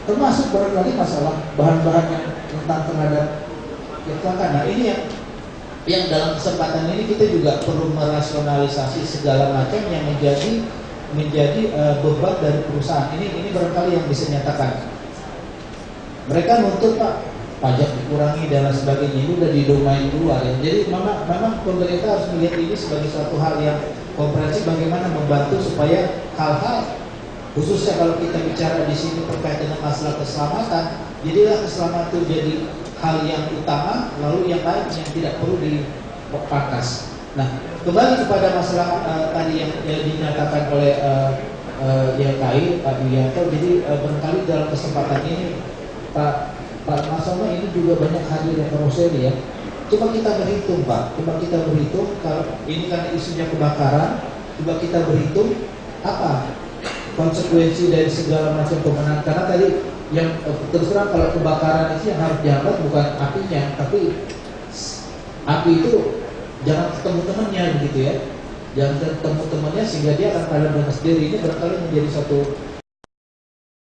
termasuk barangkali masalah bahan-bahan yang tentang terhadap kecelakaan. Nah ini yang dalam kesempatan ini kita juga perlu merasionalisasi segala macam yang menjadi beban dari perusahaan. Ini barangkali yang bisa nyatakan. Mereka nuntut Pak, pajak dikurangi dan lain sebagainya, ini udah di domain luar ya. Jadi memang pemerintah harus melihat ini sebagai suatu hal yang komprehensif, bagaimana membantu supaya hal-hal khususnya kalau kita bicara di sini terkait dengan masalah keselamatan, jadilah keselamatan itu jadi hal yang utama, lalu yang lain yang tidak perlu dipangkas. Nah, kembali kepada masalah tadi yang dinyatakan oleh YKI Pak Yulianto, jadi barangkali dalam kesempatan ini Pak Masono ini juga banyak hadir yang karoseri ya. Coba kita berhitung Pak, coba kita berhitung kalau ini kan isunya kebakaran, coba kita berhitung apa konsekuensi dari segala macam pemenang. Karena tadi yang terus terang kalau kebakaran itu yang harus dihambat bukan apinya, tapi api itu jangan ketemu temannya begitu ya, jangan ketemu temannya sehingga dia akan padam dengan sendiri. Ini barangkali menjadi satu